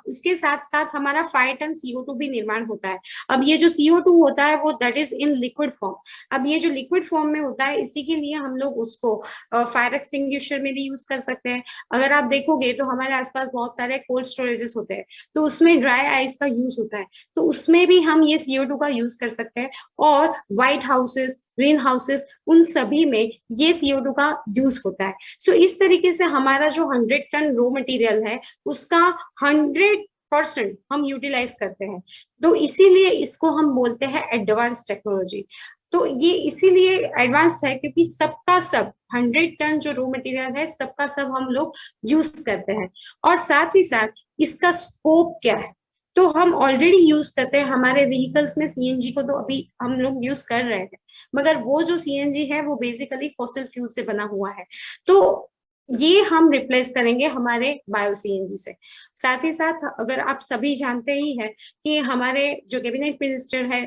उसके साथ साथ हमारा 5 टन CO2 भी निर्माण होता है। अब ये जो CO2 होता है वो that is in liquid form. अब ये जो लिक्विड फॉर्म में होता है इसी के लिए हम लोग उसको फायर एक्सटिंग्विशर में भी यूज कर सकते हैं। अगर आप देखोगे तो हमारे आसपास बहुत सारे कोल्ड स्टोरेजेस होते हैं, तो उसमें ड्राई आइस का यूज होता है, तो उसमें भी हम ये CO2 का यूज कर सकते हैं। और व्हाइट हाउसेस, ग्रीन हाउसेस, उन सभी में ये CO2 का यूज होता है। सो इस तरीके से हमारा जो 100 टन रो मटेरियल है उसका 100% हम यूटिलाइज करते हैं। तो इसीलिए इसको हम बोलते हैं एडवांस टेक्नोलॉजी। तो ये इसीलिए एडवांस है क्योंकि सबका सब 100 टन जो रो मटेरियल है सबका सब हम लोग यूज करते हैं। और साथ ही साथ इसका स्कोप क्या है, तो हम ऑलरेडी यूज करते हैं हमारे व्हीकल्स में सीएनजी को, तो अभी हम लोग यूज कर रहे हैं, मगर वो जो सीएनजी है वो बेसिकली फॉसिल फ्यूल से बना हुआ है। तो ये हम रिप्लेस करेंगे हमारे बायो सीएनजी से। साथ ही साथ अगर आप सभी जानते ही हैं कि हमारे जो कैबिनेट मिनिस्टर है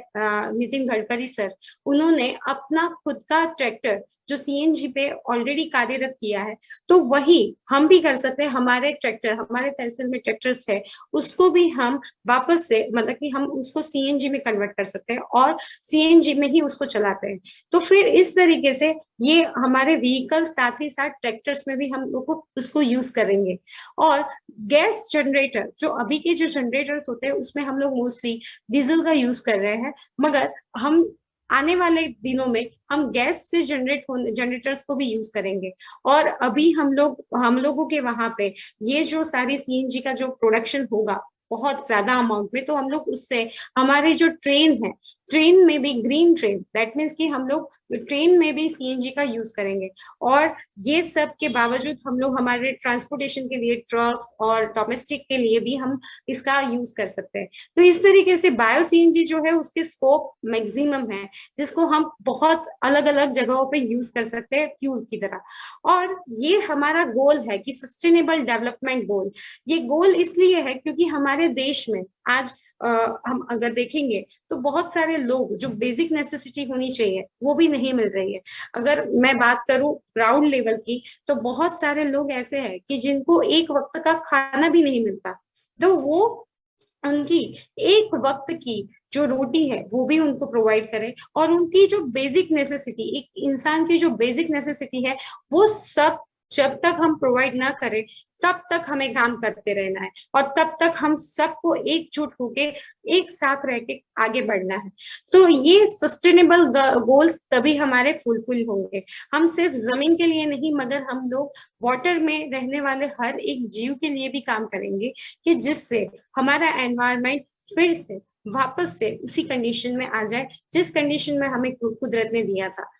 नितिन गडकरी सर, उन्होंने अपना खुद का ट्रैक्टर जो सीएनजी पे ऑलरेडी कार्यरत किया है, तो वही हम भी कर सकते हैं। हमारे ट्रैक्टर, हमारे तहसील में ट्रैक्टर्स है, उसको भी हम वापस से, मतलब कि हम उसको सीएनजी में कन्वर्ट कर सकते हैं और सीएनजी में ही उसको चलाते हैं। तो फिर इस तरीके से ये हमारे व्हीकल साथ ही साथ ट्रैक्टर्स में भी हम लोग को उसको यूज करेंगे। और गैस जनरेटर, जो अभी के जो जनरेटर्स होते हैं उसमें हम लोग मोस्टली डीजल का यूज कर रहे हैं, मगर हम आने वाले दिनों में हम गैस से जनरेटर्स को भी यूज करेंगे। और अभी हम लोगों के वहां पे ये जो सारी सीएनजी का जो प्रोडक्शन होगा बहुत ज्यादा अमाउंट में, तो हम लोग उससे हमारे जो ट्रेन है, ट्रेन में भी ग्रीन ट्रेन, दैट मीन्स कि हम लोग ट्रेन में भी सीएनजी का यूज करेंगे। और ये सब के बावजूद हम लोग हमारे ट्रांसपोर्टेशन के लिए ट्रक्स और डोमेस्टिक के लिए भी हम इसका यूज कर सकते हैं। तो इस तरीके से बायो सीएनजी जो है उसके स्कोप मैक्सिमम है, जिसको हम बहुत अलग अलग जगहों पे यूज कर सकते हैं फ्यूल की तरह। और ये हमारा गोल है कि सस्टेनेबल डेवलपमेंट गोल। ये गोल इसलिए है क्योंकि हमारे देश में आज हम अगर देखेंगे तो बहुत सारे लोग जो बेसिक नेसेसिटी होनी चाहिए वो भी नहीं मिल रही है। अगर मैं बात करूं ग्राउंड लेवल की, तो बहुत सारे लोग ऐसे हैं कि जिनको एक वक्त का खाना भी नहीं मिलता, तो वो उनकी एक वक्त की जो रोटी है वो भी उनको प्रोवाइड करें। और उनकी जो बेसिक नेसेसिटी, एक इंसान की जो बेसिक नेसेसिटी है, वो सब जब तक हम प्रोवाइड ना करें तब तक हमें काम करते रहना है, और तब तक हम सबको एकजुट होके एक साथ रह के आगे बढ़ना है। तो ये सस्टेनेबल गोल्स तभी हमारे फुलफिल होंगे। हम सिर्फ जमीन के लिए नहीं, मगर हम लोग वाटर में रहने वाले हर एक जीव के लिए भी काम करेंगे, कि जिससे हमारा एनवायरनमेंट फिर से वापस से उसी कंडीशन में आ जाए जिस कंडीशन में हमें कुदरत ने दिया था।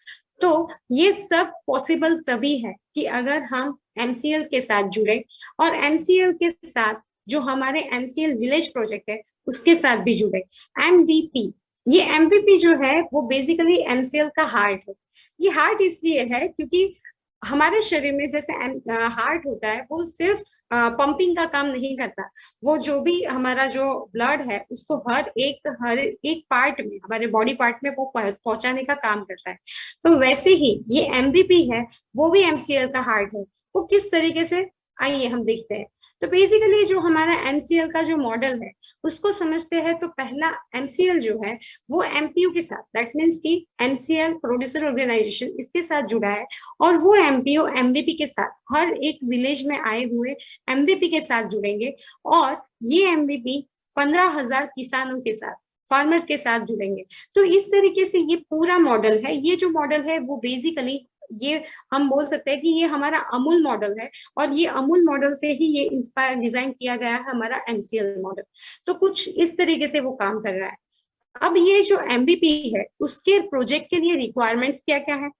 तो ये सब पॉसिबल तभी है कि अगर हम एमसीएल के साथ जुड़े, और एमसीएल के साथ जो हमारे एमसीएल विलेज प्रोजेक्ट है उसके साथ भी जुड़े। एमवीपी, ये एमवीपी जो है वो बेसिकली एमसीएल का हार्ट है। ये हार्ट इसलिए है क्योंकि हमारे शरीर में जैसे हार्ट होता है वो सिर्फ पंपिंग का काम नहीं करता, वो जो भी हमारा जो ब्लड है उसको हर एक पार्ट में, हमारे बॉडी पार्ट में वो पहुंचाने का काम करता है। तो वैसे ही ये एमवीपी है, वो भी एमसीएल का हार्ट है। वो किस तरीके से, आइए हम देखते हैं। तो बेसिकली जो हमारा एमसीएल का जो मॉडल है उसको समझते हैं। तो पहला एमसीएल जो है वो एमपीयू के साथ, दैट मीन्स की एमसीएल प्रोड्यूसर ऑर्गेनाइजेशन इसके साथ जुड़ा है। और वो एमपीयू एमवीपी के साथ, हर एक विलेज में आए हुए एमवीपी के साथ जुड़ेंगे। और ये एमवीपी 15,000 किसानों के साथ, फार्मर के साथ जुड़ेंगे। तो इस तरीके से ये पूरा मॉडल है। ये जो मॉडल है वो बेसिकली, ये हम बोल सकते हैं कि ये हमारा अमूल मॉडल है। और ये अमूल मॉडल से ही ये इंस्पायर डिजाइन किया गया है हमारा एमसीएल मॉडल। तो कुछ इस तरीके से वो काम कर रहा है। अब ये जो एमबीपी है उसके प्रोजेक्ट के लिए रिक्वायरमेंट्स क्या क्या है।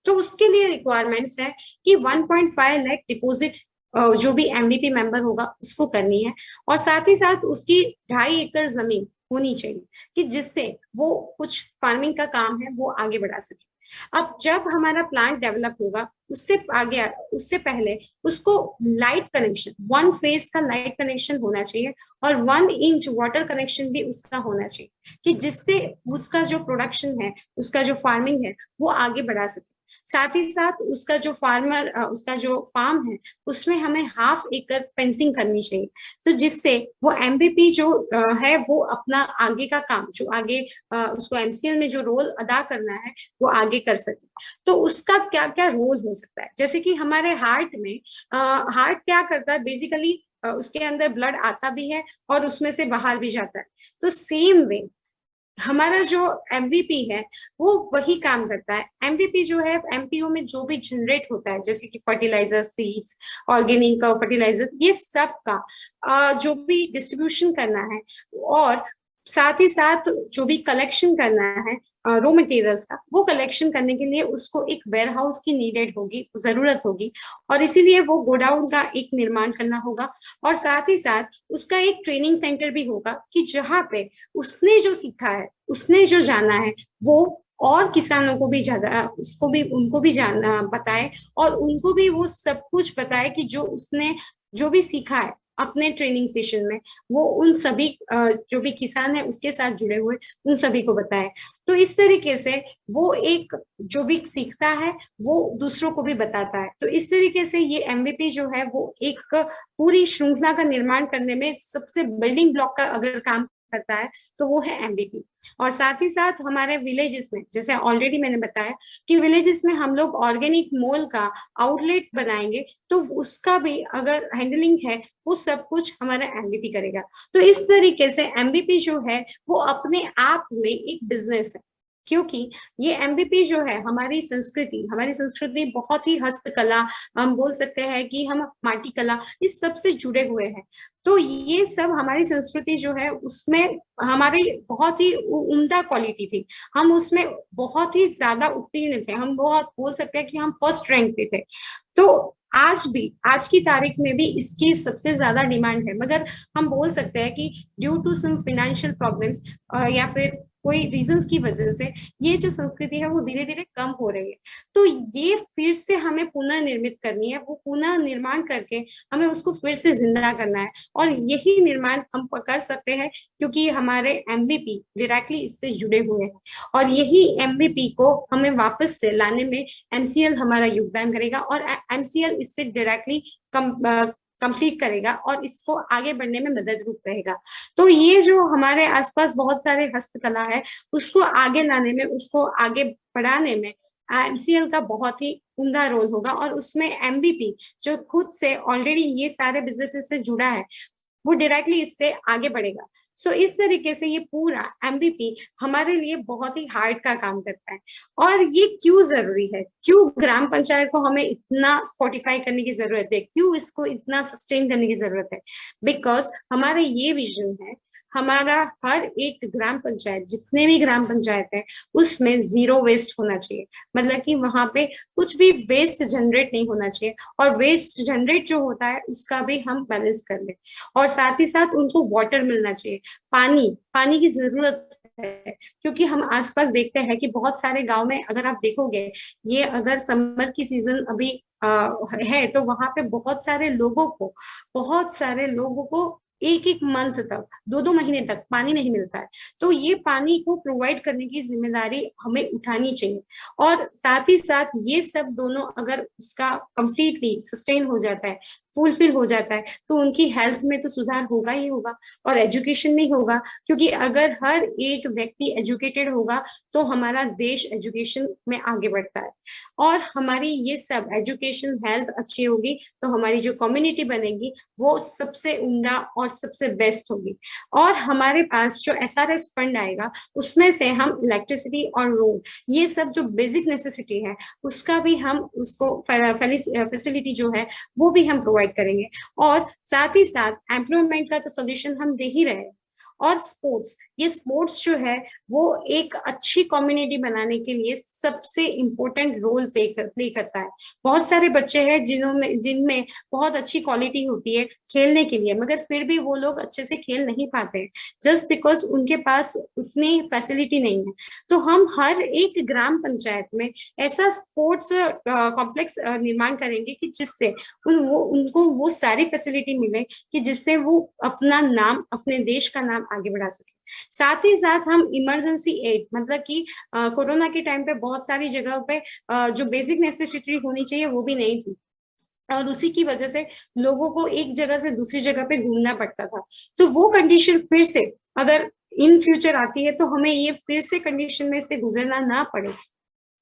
तो उसके लिए रिक्वायरमेंट्स है कि 1.5 लाख डिपॉजिट जो भी एमवीपी मेंबर होगा उसको करनी है। और साथ ही साथ उसकी 2.5 एकड़ जमीन होनी चाहिए कि जिससे वो कुछ फार्मिंग का काम है वो आगे बढ़ा सके। अब जब हमारा प्लांट डेवलप होगा उससे आगे, उससे पहले उसको लाइट कनेक्शन, 1 फेज का लाइट कनेक्शन होना चाहिए। और 1 इंच वाटर कनेक्शन भी उसका होना चाहिए कि जिससे उसका जो प्रोडक्शन है, उसका जो फार्मिंग है वो आगे बढ़ा सके। साथ ही साथ उसका जो उसका जो फार्म है उसमें हमें 1/2 एकड़ फेंसिंग करनी चाहिए। तो जिससे वो एमवीपी जो है वो अपना आगे का काम, जो आगे उसको एमसीएल में जो रोल अदा करना है वो आगे कर सके। तो उसका क्या क्या रोल हो सकता है, जैसे कि हमारे हार्ट में, हार्ट क्या करता है बेसिकली, उसके अंदर ब्लड आता भी है और उसमें से बाहर भी जाता है। तो सेम वे हमारा जो एमवीपी है वो वही काम करता है। एमवीपी जो है एमपीओ में जो भी जनरेट होता है, जैसे कि फर्टिलाइजर, सीड्स, ऑर्गेनिक फर्टिलाइजर, ये सब का जो भी डिस्ट्रीब्यूशन करना है, और साथ ही साथ जो भी कलेक्शन करना है रॉ मटेरियल्स का, वो कलेक्शन करने के लिए उसको एक वेयर हाउस की नीडेड होगी, जरूरत होगी। और इसीलिए वो गोडाउन का एक निर्माण करना होगा। और साथ ही साथ उसका एक ट्रेनिंग सेंटर भी होगा कि जहाँ पे उसने जो सीखा है, उसने जो जाना है, वो और किसानों को भी ज्यादा, उसको भी, उनको भी जानना बताए। और उनको भी वो सब कुछ बताए कि जो उसने जो भी सीखा है अपने ट्रेनिंग सेशन में, वो उन सभी जो भी किसान है उसके साथ जुड़े हुए उन सभी को बताए। तो इस तरीके से वो एक जो भी सीखता है वो दूसरों को भी बताता है। तो इस तरीके से ये एमवीपी जो है वो एक पूरी श्रृंखला का निर्माण करने में सबसे बिल्डिंग ब्लॉक का अगर काम करता है तो वो है एमवीपी। और साथ ही साथ हमारे विलेजेस में, जैसे ऑलरेडी मैंने बताया कि विलेजेस में हम लोग ऑर्गेनिक मोल का आउटलेट बनाएंगे, तो उसका भी अगर हैंडलिंग है वो सब कुछ हमारा एमवीपी करेगा। तो इस तरीके से एमवीपी जो है वो अपने आप में एक बिजनेस है। क्योंकि ये एमवीपी जो है हमारी संस्कृति बहुत ही हस्तकला, हम बोल सकते हैं कि हम माटी कला, इस सब से जुड़े हुए हैं। तो ये सब हमारी संस्कृति जो है उसमें हमारी बहुत ही उम्दा क्वालिटी थी। हम उसमें बहुत ही ज्यादा उत्तीर्ण थे, हम बहुत बोल सकते हैं कि हम फर्स्ट रैंक पे थे। तो आज भी, आज की तारीख में भी इसकी सबसे ज्यादा डिमांड है। मगर हम बोल सकते हैं कि due to some financial problems या फिर कोई रीजंस की वजह से ये जो संस्कृति है वो धीरे धीरे कम हो रही है। तो ये फिर से हमें पुनः निर्मित करनी है, वो पुनः निर्माण करके हमें उसको फिर से जिंदा करना है। और यही निर्माण हम कर सकते हैं क्योंकि हमारे एमवीपी डायरेक्टली इससे जुड़े हुए हैं। और यही एमवीपी को हमें वापस से लाने में एमसीएल हमारा योगदान करेगा। और एमसीएल इससे डायरेक्टली कंप्लीट करेगा और इसको आगे बढ़ने में मदद रूप रहेगा। तो ये जो हमारे आसपास बहुत सारे हस्तकला है उसको आगे लाने में, उसको आगे बढ़ाने में एमसीएल का बहुत ही उम्दा रोल होगा। और उसमें एमबीपी जो खुद से ऑलरेडी ये सारे बिजनेसेस से जुड़ा है वो डायरेक्टली इससे आगे बढ़ेगा। सो इस तरीके से ये पूरा एमबीपी हमारे लिए बहुत ही हार्ड का काम करता है। और ये क्यों जरूरी है, क्यों ग्राम पंचायत को हमें इतना फोर्टिफाई करने की जरूरत है, क्यों इसको इतना सस्टेन करने की जरूरत है। बिकॉज हमारा ये विजन है, हमारा हर एक ग्राम पंचायत, जितने भी ग्राम पंचायत है उसमें 0 वेस्ट होना चाहिए। मतलब कि वहां पे कुछ भी वेस्ट जनरेट नहीं होना चाहिए। और वेस्ट जनरेट जो होता है उसका भी हम बैलेंस कर ले। और साथ ही साथ उनको वाटर मिलना चाहिए, पानी, पानी की जरूरत है। क्योंकि हम आसपास देखते हैं कि बहुत सारे गांव में अगर आप देखोगे, ये अगर समर की सीजन अभी है तो वहां पे बहुत सारे लोगों को 1 1 मंथ तक, 2 2 महीने तक पानी नहीं मिलता है। तो ये पानी को प्रोवाइड करने की जिम्मेदारी हमें उठानी चाहिए। और साथ ही साथ ये सब दोनों अगर उसका कंप्लीटली सस्टेन हो जाता है फुलफिल हो जाता है तो उनकी हेल्थ में तो सुधार होगा ही होगा, और एजुकेशन नहीं होगा, क्योंकि अगर हर एक व्यक्ति एजुकेटेड होगा तो हमारा देश एजुकेशन में आगे बढ़ता है। और हमारी ये सब एजुकेशन हेल्थ अच्छी होगी तो हमारी जो कम्युनिटी बनेगी वो सबसे उम्दा और सबसे बेस्ट होगी। और हमारे पास जो एसआरएस फंड आएगा उसमें से हम इलेक्ट्रिसिटी और रोड, ये सब जो बेसिक नेसेसिटी है उसका भी हम उसको फैसिलिटी जो है वो भी हम प्रोवाइड करेंगे। और साथ ही साथ एम्प्लॉयमेंट का तो सोल्यूशन हम दे ही रहे हैं। और स्पोर्ट्स, ये स्पोर्ट्स जो है वो एक अच्छी कम्युनिटी बनाने के लिए सबसे इम्पोर्टेंट रोल प्ले करता है। बहुत सारे बच्चे हैं जिनमें बहुत अच्छी क्वालिटी होती है खेलने के लिए, मगर फिर भी वो लोग अच्छे से खेल नहीं पाते हैं, जस्ट बिकॉज उनके पास उतनी फैसिलिटी नहीं है। तो हम हर एक ग्राम पंचायत में ऐसा स्पोर्ट्स कॉम्प्लेक्स निर्माण करेंगे कि जिससे उनको वो सारी फैसिलिटी मिले कि जिससे वो अपना नाम, अपने देश का नाम आगे बढ़ा सके। साथ ही साथ हम इमरजेंसी एड, मतलब कि कोरोना के टाइम पे बहुत सारी जगहों पे जो बेसिक नेसेसिटी होनी चाहिए वो भी नहीं थी, और उसी की वजह से लोगों को एक जगह से दूसरी जगह पे घूमना पड़ता था। तो वो कंडीशन फिर से अगर इन फ्यूचर आती है तो हमें ये फिर से कंडीशन में से गुजरना ना पड़े।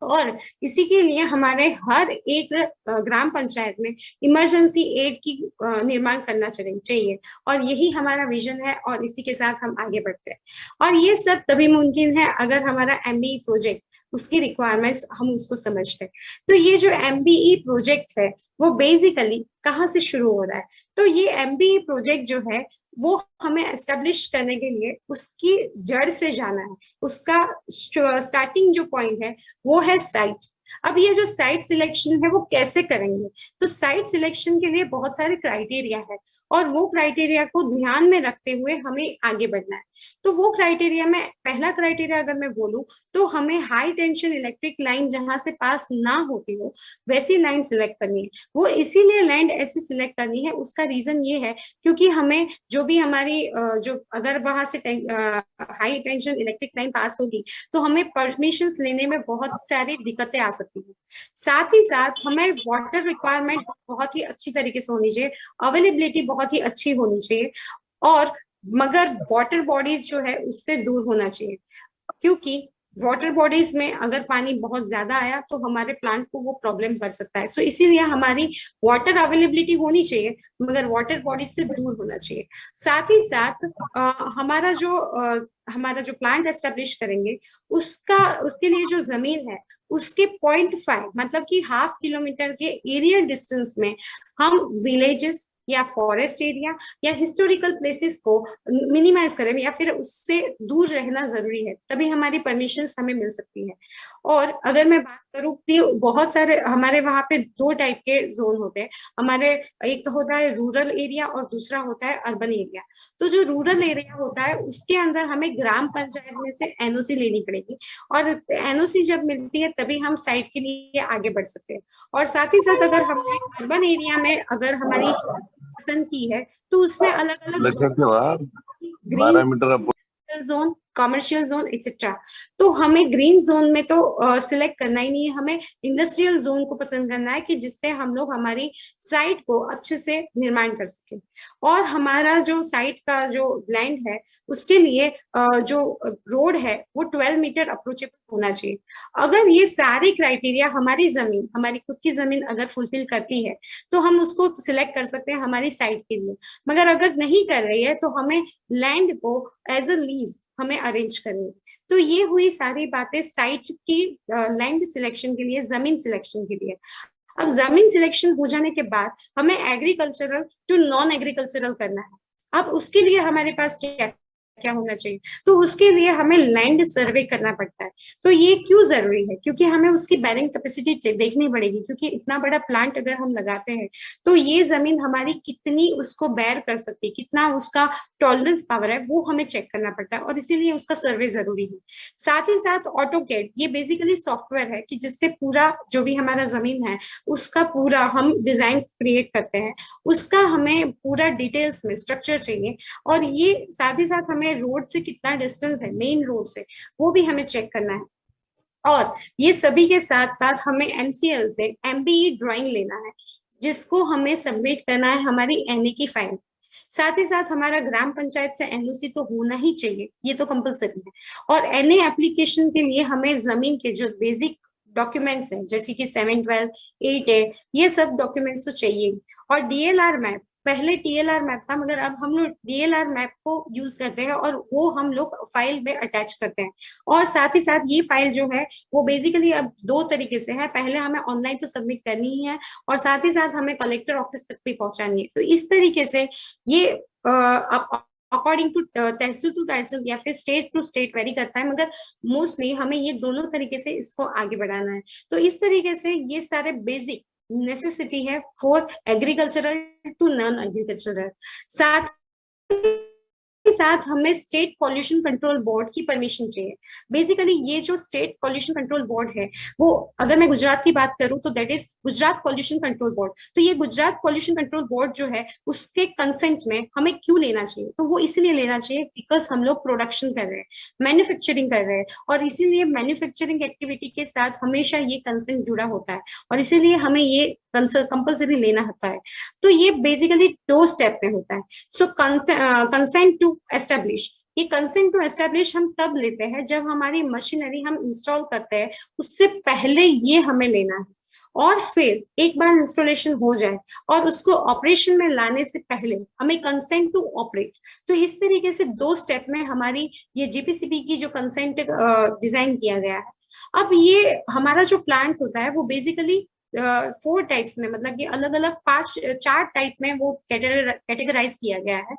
और इसी के लिए हमारे हर एक ग्राम पंचायत में इमरजेंसी एड की निर्माण करना चाहिए, और यही हमारा विजन है, और इसी के साथ हम आगे बढ़ते हैं। और ये सब तभी मुमकिन है अगर हमारा एमबीई प्रोजेक्ट, उसकी रिक्वायरमेंट्स हम उसको समझते हैं। तो ये जो एमबीई प्रोजेक्ट है वो बेसिकली कहाँ से शुरू हो रहा है? तो ये एमबीई प्रोजेक्ट जो है वो हमें एस्टेब्लिश करने के लिए उसकी जड़ से जाना है। उसका स्टार्टिंग जो पॉइंट है वो है साइट। अब ये जो साइट सिलेक्शन है वो कैसे करेंगे? तो साइट सिलेक्शन के लिए बहुत सारे क्राइटेरिया है, और वो क्राइटेरिया को ध्यान में रखते हुए हमें आगे बढ़ना है। तो वो क्राइटेरिया में पहला क्राइटेरिया अगर मैं बोलूं तो हमें हाई टेंशन इलेक्ट्रिक लाइन जहां से पास ना होती हो वैसी लाइन सिलेक्ट करनी है। वो इसीलिए लैंड ऐसी सिलेक्ट करनी है, उसका रीजन ये है क्योंकि हमें जो भी हमारी जो अगर वहां से हाई टेंशन इलेक्ट्रिक लाइन पास होगी तो हमें परमिशन लेने में बहुत सारी दिक्कतें आ सकती हैं। साथ ही साथ हमें वाटर रिक्वायरमेंट बहुत ही अच्छी तरीके से होनी चाहिए, अवेलेबिलिटी बहुत ही अच्छी होनी चाहिए, और मगर वाटर बॉडीज जो है उससे दूर होना चाहिए, क्योंकि वाटर बॉडीज में अगर पानी बहुत ज्यादा आया तो हमारे प्लांट को वो प्रॉब्लम कर सकता है। सो इसीलिए हमारी वाटर अवेलेबिलिटी होनी चाहिए मगर वाटर बॉडीज से दूर होना चाहिए। साथ ही साथ हमारा जो प्लांट एस्टेब्लिश करेंगे उसके लिए जो जमीन है उसके 0.5 मतलब कि हाफ किलोमीटर के एरियल डिस्टेंस में हम विलेजेस या फॉरेस्ट एरिया या हिस्टोरिकल प्लेसेस को मिनिमाइज करें या फिर उससे दूर रहना जरूरी है, तभी हमारी परमिशन हमें मिल सकती है। और अगर मैं बात करूँ तो बहुत सारे हमारे वहां पे दो टाइप के जोन होते हैं हमारे। एक तो होता है रूरल एरिया और दूसरा होता है अर्बन एरिया। तो जो रूरल एरिया होता है उसके अंदर हमें ग्राम पंचायत में से एनओसी लेनी पड़ेगी, और एनओसी जब मिलती है तभी हम साइट के लिए आगे बढ़ सकते हैं। और साथ ही साथ अगर हमने अर्बन एरिया में अगर हमारी पसंद की है तो उसमें अलग अलग green 12 metre zone, commercial zone etcetera. तो हमें ग्रीन जोन में तो सिलेक्ट करना ही नहीं है, हमें इंडस्ट्रियल जोन को पसंद करना है कि जिससे हम लोग हमारी साइट को अच्छे से निर्माण कर सके। और हमारा जो साइट का जो लैंड है उसके लिए जो रोड है वो 12 मीटर अप्रोचेबल होना चाहिए। अगर ये सारे क्राइटेरिया हमारी जमीन, हमारी खुद की जमीन अगर फुलफिल करती है तो हम उसको सिलेक्ट कर सकते हैं हमारी साइट के लिए। मगर अगर नहीं कर रही है तो हमें लैंड को एज अ लीज हमें अरेंज करनी है। तो ये हुई सारी बातें साइट की लैंड सिलेक्शन के लिए, जमीन सिलेक्शन के लिए। अब जमीन सिलेक्शन हो जाने के बाद हमें एग्रीकल्चरल टू नॉन एग्रीकल्चरल करना है। अब उसके लिए हमारे पास क्या क्या होना चाहिए? तो उसके लिए हमें लैंड सर्वे करना पड़ता है। तो ये क्यों जरूरी है? क्योंकि हमें उसकी बैरिंग कैपेसिटी देखनी पड़ेगी, क्योंकि इतना बड़ा प्लांट अगर हम लगाते हैं तो ये जमीन हमारी कितनी उसको बैर कर सकती है, कितना उसका टॉलरेंस पावर है, वो हमें चेक करना पड़ता है, और इसीलिए उसका सर्वे जरूरी है। साथ ही साथ ऑटोकैड, ये बेसिकली सॉफ्टवेयर है कि जिससे पूरा जो भी हमारा जमीन है उसका पूरा हम डिजाइन क्रिएट करते हैं, उसका हमें पूरा डिटेल्स में स्ट्रक्चर चाहिए। और ये साथ ही साथ हमें रोड से कितना डिस्टेंस है मेन रोड से, वो भी हमें चेक करना है। और ये सभी के साथ साथ हमें एमसीएल से एमबीई ड्राइंग लेना है। जिसको हमें सबमिट करना है हमारी एनए की फाइल। साथ ही साथ हमारा ग्राम पंचायत से एनओसी तो होना ही चाहिए, ये तो कंपलसरी है। और एनए एप्लीकेशन के लिए हमें जमीन के जो बेसिक डॉक्यूमेंट्स हैं, जैसे कि 7, 12, 8 है, ये सब डॉक्यूमेंट्स तो चाहिए। और डीएलआर मैप, पहले टीएलआर मैप था, मगर अब हम लोग डीएलआर मैप को यूज करते हैं और वो हम लोग फाइल में अटैच करते हैं। और साथ ही साथ ये फाइल जो है वो बेसिकली अब दो तरीके से है, पहले हमें ऑनलाइन तो सबमिट करनी ही है, और साथ ही साथ हमें कलेक्टर ऑफिस तक भी पहुंचानी है। तो इस तरीके से ये अकॉर्डिंग टू तहसील टू तहसील या फिर स्टेट टू स्टेट वेरी करता है, मगर मोस्टली हमें ये दोनों तरीके से इसको आगे बढ़ाना है। तो इस तरीके से ये सारे बेसिक नेसेसिटी है for agricultural to non agricultural. साथ के साथ हमें स्टेट पॉल्यूशन कंट्रोल बोर्ड की परमिशन चाहिए। बेसिकली ये जो स्टेट पॉल्यूशन कंट्रोल बोर्ड है, वो अगर मैं गुजरात की बात करूं तो that is Gujarat pollution control board. तो ये गुजरात पॉल्यूशन कंट्रोल बोर्ड जो है उसके कंसेंट में हमें क्यों लेना चाहिए, तो वो इसलिए लेना चाहिए बिकॉज हम लोग प्रोडक्शन कर रहे हैं, मैन्युफैक्चरिंग कर रहे हैं, और इसीलिए मैन्युफैक्चरिंग एक्टिविटी के साथ हमेशा ये कंसेंट जुड़ा होता है, और इसीलिए हमें ये कंपल्सरी लेना होता है। तो ये बेसिकली दो स्टेप में होता है। सो कंसेंट टू एस्टेब्लिश, ये कंसेंट टू एस्टेब्लिश हम तब लेते हैं जब हमारी मशीनरी हम इंस्टॉल करते हैं, उससे पहले ये हमें लेना है। और फिर एक बार इंस्टॉलेशन हो जाए और उसको ऑपरेशन में लाने से पहले हमें कंसेंट टू ऑपरेट। तो इस तरीके से दो स्टेप में हमारी ये जीपीसीबी की जो कंसेंट डिजाइन किया गया है। अब ये हमारा जो प्लांट होता है वो बेसिकली 4 टाइप्स में, मतलब कि अलग अलग 4 टाइप में वो कैटेगराइज किया गया है।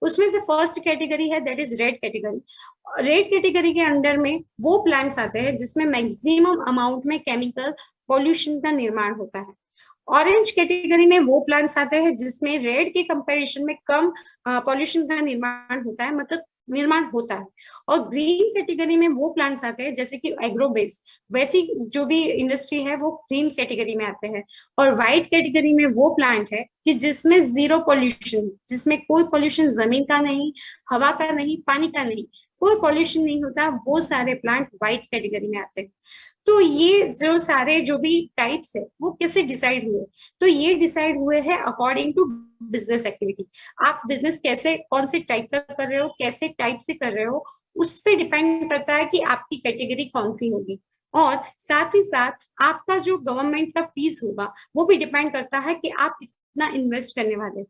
उसमें से फर्स्ट कैटेगरी है that is red category. Red category के अंडर में वो प्लांट्स आते हैं जिसमें मैक्सिमम अमाउंट में केमिकल पॉल्यूशन का निर्माण होता है। ऑरेंज कैटेगरी में वो प्लांट्स आते हैं जिसमें रेड के कंपैरिजन में कम पॉल्यूशन का निर्माण होता है, मतलब निर्माण होता है। और ग्रीन कैटेगरी में वो प्लांट्स आते हैं जैसे कि एग्रोबेस, वैसी जो भी इंडस्ट्री है वो ग्रीन कैटेगरी में आते हैं। और व्हाइट कैटेगरी में वो प्लांट है कि जिसमें जीरो पॉल्यूशन, जिसमें कोई पॉल्यूशन जमीन का नहीं, हवा का नहीं, पानी का नहीं, कोई पॉल्यूशन नहीं होता, वो सारे प्लांट व्हाइट कैटेगरी में आते हैं। तो ये जो सारे जो भी टाइप्स है वो कैसे डिसाइड हुए, तो ये डिसाइड हुए हैं अकॉर्डिंग टू बिजनेस एक्टिविटी। आप बिजनेस कैसे, कौन से टाइप का कर रहे हो, कैसे टाइप से कर रहे हो, उस पर डिपेंड करता है कि आपकी कैटेगरी कौन सी होगी। और साथ ही साथ आपका जो गवर्नमेंट का फीस होगा वो भी डिपेंड करता है कि आप कितना इन्वेस्ट करने वाले हो।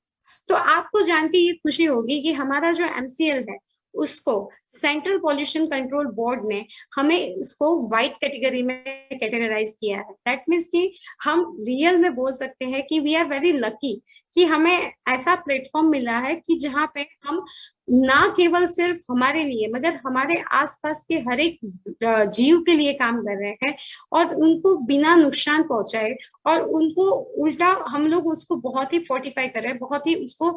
तो आपको जान के ये खुशी होगी कि हमारा जो एमसीएल है उसको सेंट्रल पॉल्यूशन कंट्रोल बोर्ड ने हमें इसको व्हाइट कैटेगरी में कैटेगराइज किया है। दैट मीन्स कि हम रियल में बोल सकते हैं कि वी आर वेरी लकी कि हमें ऐसा प्लेटफॉर्म मिला है कि जहाँ पे हम ना केवल सिर्फ हमारे लिए मगर हमारे आसपास के हर एक जीव के लिए काम कर रहे हैं, और उनको बिना नुकसान पहुंचाए, और उनको उल्टा हम लोग उसको बहुत ही फोर्टिफाई कर रहे हैं, बहुत ही उसको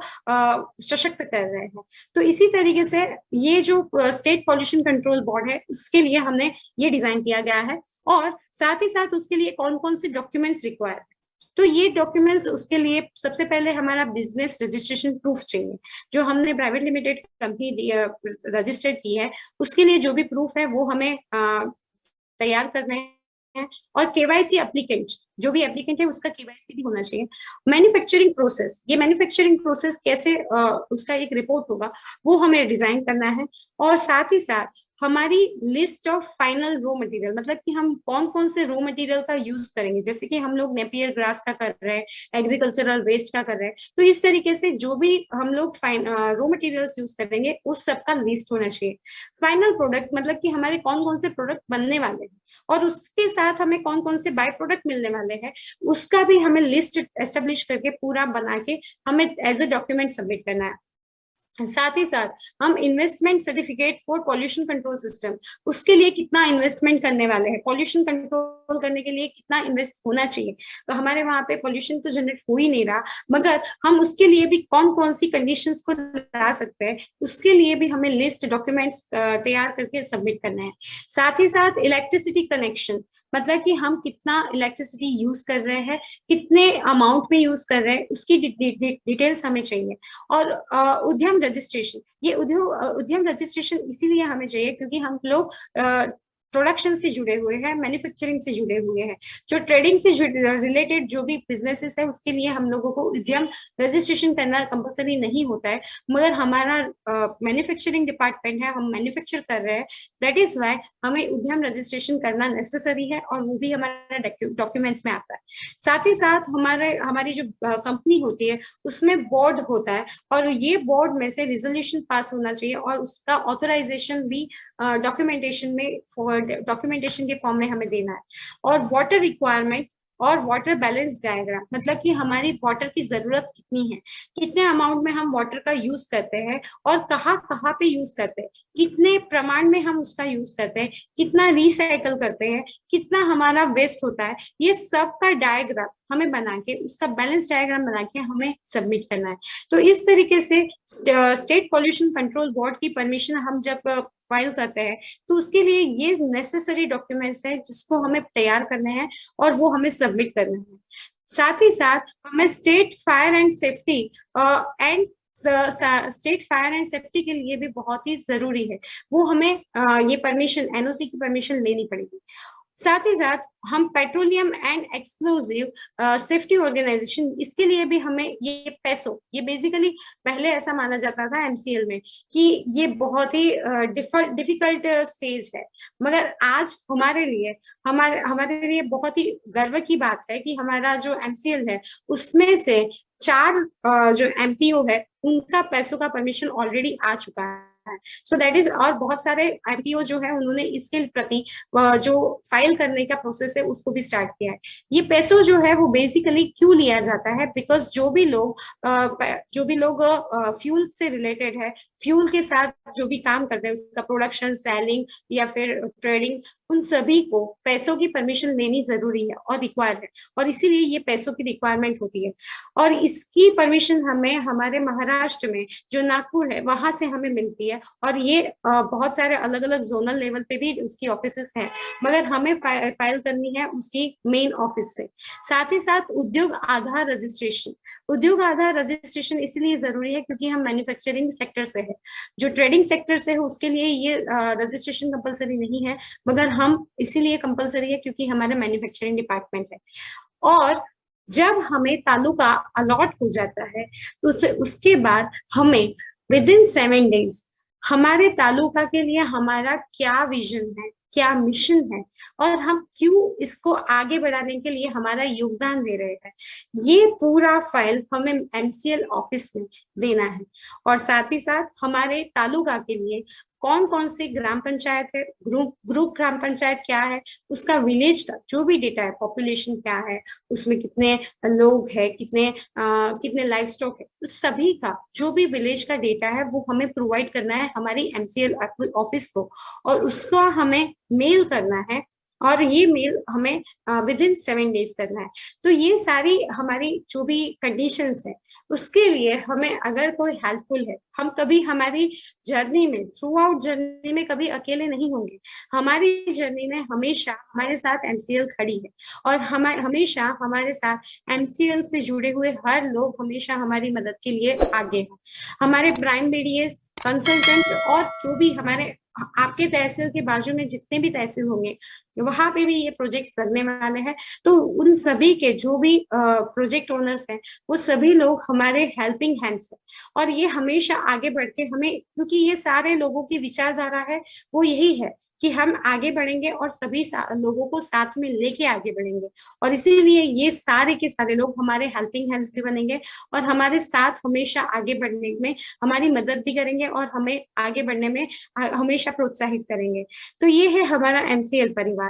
सशक्त कर रहे हैं। तो इसी तरीके से ये जो स्टेट पॉल्यूशन कंट्रोल बोर्ड है उसके लिए हमने ये डिजाइन किया गया है। और साथ ही साथ उसके लिए कौन कौन से डॉक्यूमेंट्स रिक्वायर है, तो ये डॉक्यूमेंट्स उसके लिए सबसे पहले हमारा बिजनेस रजिस्ट्रेशन प्रूफ चाहिए, जो हमने प्राइवेट लिमिटेड कंपनी रजिस्टर की है, उसके लिए जो भी प्रूफ है वो हमें तैयार करना है। और केवाईसी एप्लीकेंट, जो भी एप्लीकेंट है उसका केवाईसी भी होना चाहिए। मैन्युफैक्चरिंग प्रोसेस, ये मैन्युफैक्चरिंग प्रोसेस कैसे उसका एक रिपोर्ट होगा वो हमें डिजाइन करना है। और साथ ही साथ हमारी list of final raw material, मतलब कि हम कौन कौन से रॉ मटेरियल का यूज करेंगे, जैसे कि हम लोग नेपियर ग्रास का कर रहे हैं, एग्रीकल्चरल वेस्ट का कर रहे हैं, तो इस तरीके से जो भी हम लोग रॉ मटेरियल्स यूज करेंगे उस सब का लिस्ट होना चाहिए। फाइनल प्रोडक्ट, मतलब कि हमारे कौन कौन से प्रोडक्ट बनने वाले हैं और उसके साथ हमें कौन कौन से बाय प्रोडक्ट मिलने वाले हैं, उसका भी हमें लिस्ट एस्टेब्लिश करके पूरा बना के हमें एज ए डॉक्यूमेंट सबमिट करना है। साथ ही साथ हम investment certificate for pollution control system, उसके लिए कितना इन्वेस्टमेंट करने वाले हैं, पॉल्यूशन कंट्रोल करने के लिए कितना इन्वेस्ट होना चाहिए, तो हमारे वहां पे पॉल्यूशन तो जनरेट हो ही नहीं रहा, मगर हम उसके लिए भी कौन कौन सी कंडीशंस को ला सकते हैं, उसके लिए भी हमें लिस्ट डॉक्यूमेंट्स तैयार करके सबमिट करना है। साथ ही साथ इलेक्ट्रिसिटी कनेक्शन, मतलब कि हम कितना इलेक्ट्रिसिटी यूज कर रहे हैं, कितने अमाउंट में यूज कर रहे हैं, उसकी डिटेल्स हमें चाहिए। और उद्यम रजिस्ट्रेशन, ये उद्यम रजिस्ट्रेशन इसीलिए हमें चाहिए क्योंकि हम लोग प्रोडक्शन से जुड़े हुए हैं, मैन्युफैक्चरिंग से जुड़े हुए हैं, जो ट्रेडिंग से रिलेटेड जो भी बिजनेसेस है उसके लिए हम लोगों को उद्यम रजिस्ट्रेशन करना कंपलसरी नहीं होता है। मगर हमारा मैन्युफैक्चरिंग डिपार्टमेंट है, हम मैन्युफैक्चर कर रहे हैं, दैट इज वाई हमें उद्यम रजिस्ट्रेशन करना नेसेसरी है, और वो भी हमारा डॉक्यूमेंट्स में आता है। साथ ही साथ हमारी जो कंपनी होती है उसमें बोर्ड होता है, और ये बोर्ड में से रिजोल्यूशन पास होना चाहिए, और उसका ऑथराइजेशन भी डॉक्यूमेंटेशन के फॉर्म में हमें देना है। और वाटर रिक्वायरमेंट और वाटर बैलेंस डायग्राम, मतलब कि हमारी वाटर की जरूरत कितनी है, कितने अमाउंट में हम वाटर का यूज करते हैं, और कहाँ कहाँ पे यूज करते हैं, कितने प्रमाण में हम उसका यूज करते हैं, कितना रिसाइकल करते हैं, कितना हमारा वेस्ट होता है, ये सब का डायग्राम हमें बना के, उसका बैलेंस डायग्राम बना के हमें सबमिट करना है। तो इस तरीके से स्टेट पॉल्यूशन कंट्रोल बोर्ड की परमिशन हम जब फाइल करते हैं, तो उसके लिए ये नेसेसरी डॉक्यूमेंट्स है जिसको हमें तैयार करने हैं और वो हमें सबमिट करना है। साथ ही साथ हमें state fire and safety and state fire and safety के लिए भी बहुत ही जरूरी है, वो हमें ये परमिशन, एनओसी की परमिशन लेनी पड़ेगी। साथ ही साथ हम petroleum and explosive safety organisation, इसके लिए भी हमें ये पैसो, ये बेसिकली पहले ऐसा माना जाता था एमसीएल में कि ये बहुत ही डिफिकल्ट स्टेज है, मगर आज हमारे लिए बहुत ही गर्व की बात है कि हमारा जो एमसीएल है उसमें से 4 जो एमपीओ है उनका पैसों का परमिशन ऑलरेडी आ चुका है। सो दैट इज, और बहुत सारे एमपीओ जो है उन्होंने इसके प्रति जो फाइल करने का प्रोसेस है उसको भी स्टार्ट किया है। ये पैसों जो है वो बेसिकली क्यों लिया जाता है, बिकॉज जो भी लोग फ्यूल से रिलेटेड है, फ्यूल के साथ जो भी काम करते हैं, उसका प्रोडक्शन, सेलिंग या फिर ट्रेडिंग, उन सभी को पैसों की परमिशन लेनी जरूरी है और रिक्वायर है, और इसीलिए ये पैसों की रिक्वायरमेंट होती है। और इसकी परमिशन हमें हमारे महाराष्ट्र में जो नागपुर है वहां से हमें मिलती है, और ये बहुत सारे अलग अलग जोनल लेवल पे भी उसकी ऑफिसेस हैं, मगर हमें फाइल करनी है उसकी मेन ऑफिस से। साथ ही साथ उद्योग आधार रजिस्ट्रेशन इसलिए जरूरी है क्योंकि हम मैन्युफैक्चरिंग सेक्टर से है। जो ट्रेडिंग सेक्टर से है उसके लिए ये रजिस्ट्रेशन कंपलसरी नहीं है, मगर हम इसीलिए कंपलसरी है क्योंकि हमारा मैन्युफैक्चरिंग डिपार्टमेंट है। और जब हमें तालुका अलॉट हो जाता है तो उसके बाद हमें विद इन 7 डेज हमारे तालुका के लिए हमारा क्या विजन है, क्या मिशन है, और हम क्यों इसको आगे बढ़ाने के लिए हमारा योगदान दे रहे हैं, ये पूरा फाइल हमें एमसीएल ऑफिस में देना है। और साथ ही साथ हमारे तालुका के लिए कौन कौन से ग्राम पंचायत है, ग्रुप ग्राम पंचायत क्या है, उसका विलेज का जो भी डेटा है, पॉपुलेशन क्या है, उसमें कितने लोग हैं, कितने लाइव स्टॉक है, उस सभी का जो भी विलेज का डेटा है वो हमें प्रोवाइड करना है हमारी एमसीएल ऑफिस को, और उसका हमें मेल करना है, और ये मेल हमें विद इन 7 डेज करना है। तो ये सारी हमारी जो भी कंडीशंस है उसके लिए हमें अगर कोई हेल्पफुल है, हम कभी हमारी जर्नी में, थ्रू आउट जर्नी में कभी अकेले नहीं होंगे। हमारी जर्नी में हमेशा हमारे साथ एमसीएल खड़ी है, और हमेशा हमारे साथ एमसीएल से जुड़े हुए हर लोग हमेशा हमारी मदद के लिए आगे हैं। हमारे प्राइम बीडीएस कंसल्टेंट और जो भी हमारे आपके तहसील के बाजू में जितने भी तहसील होंगे वहां पे भी ये प्रोजेक्ट लगने वाले हैं, तो उन सभी के जो भी प्रोजेक्ट ओनर्स हैं वो सभी लोग हमारे हेल्पिंग हैंड्स हैं। और ये हमेशा आगे बढ़ के हमें, क्योंकि ये सारे लोगों की विचारधारा है वो यही है कि हम आगे बढ़ेंगे और सभी लोगों को साथ में लेके आगे बढ़ेंगे, और इसीलिए ये सारे के सारे लोग हमारे हेल्पिंग हैंड्स भी बनेंगे और हमारे साथ हमेशा आगे बढ़ने में हमारी मदद भी करेंगे और हमें आगे बढ़ने में हमेशा प्रोत्साहित करेंगे। तो ये है हमारा एमसीएल परिवार।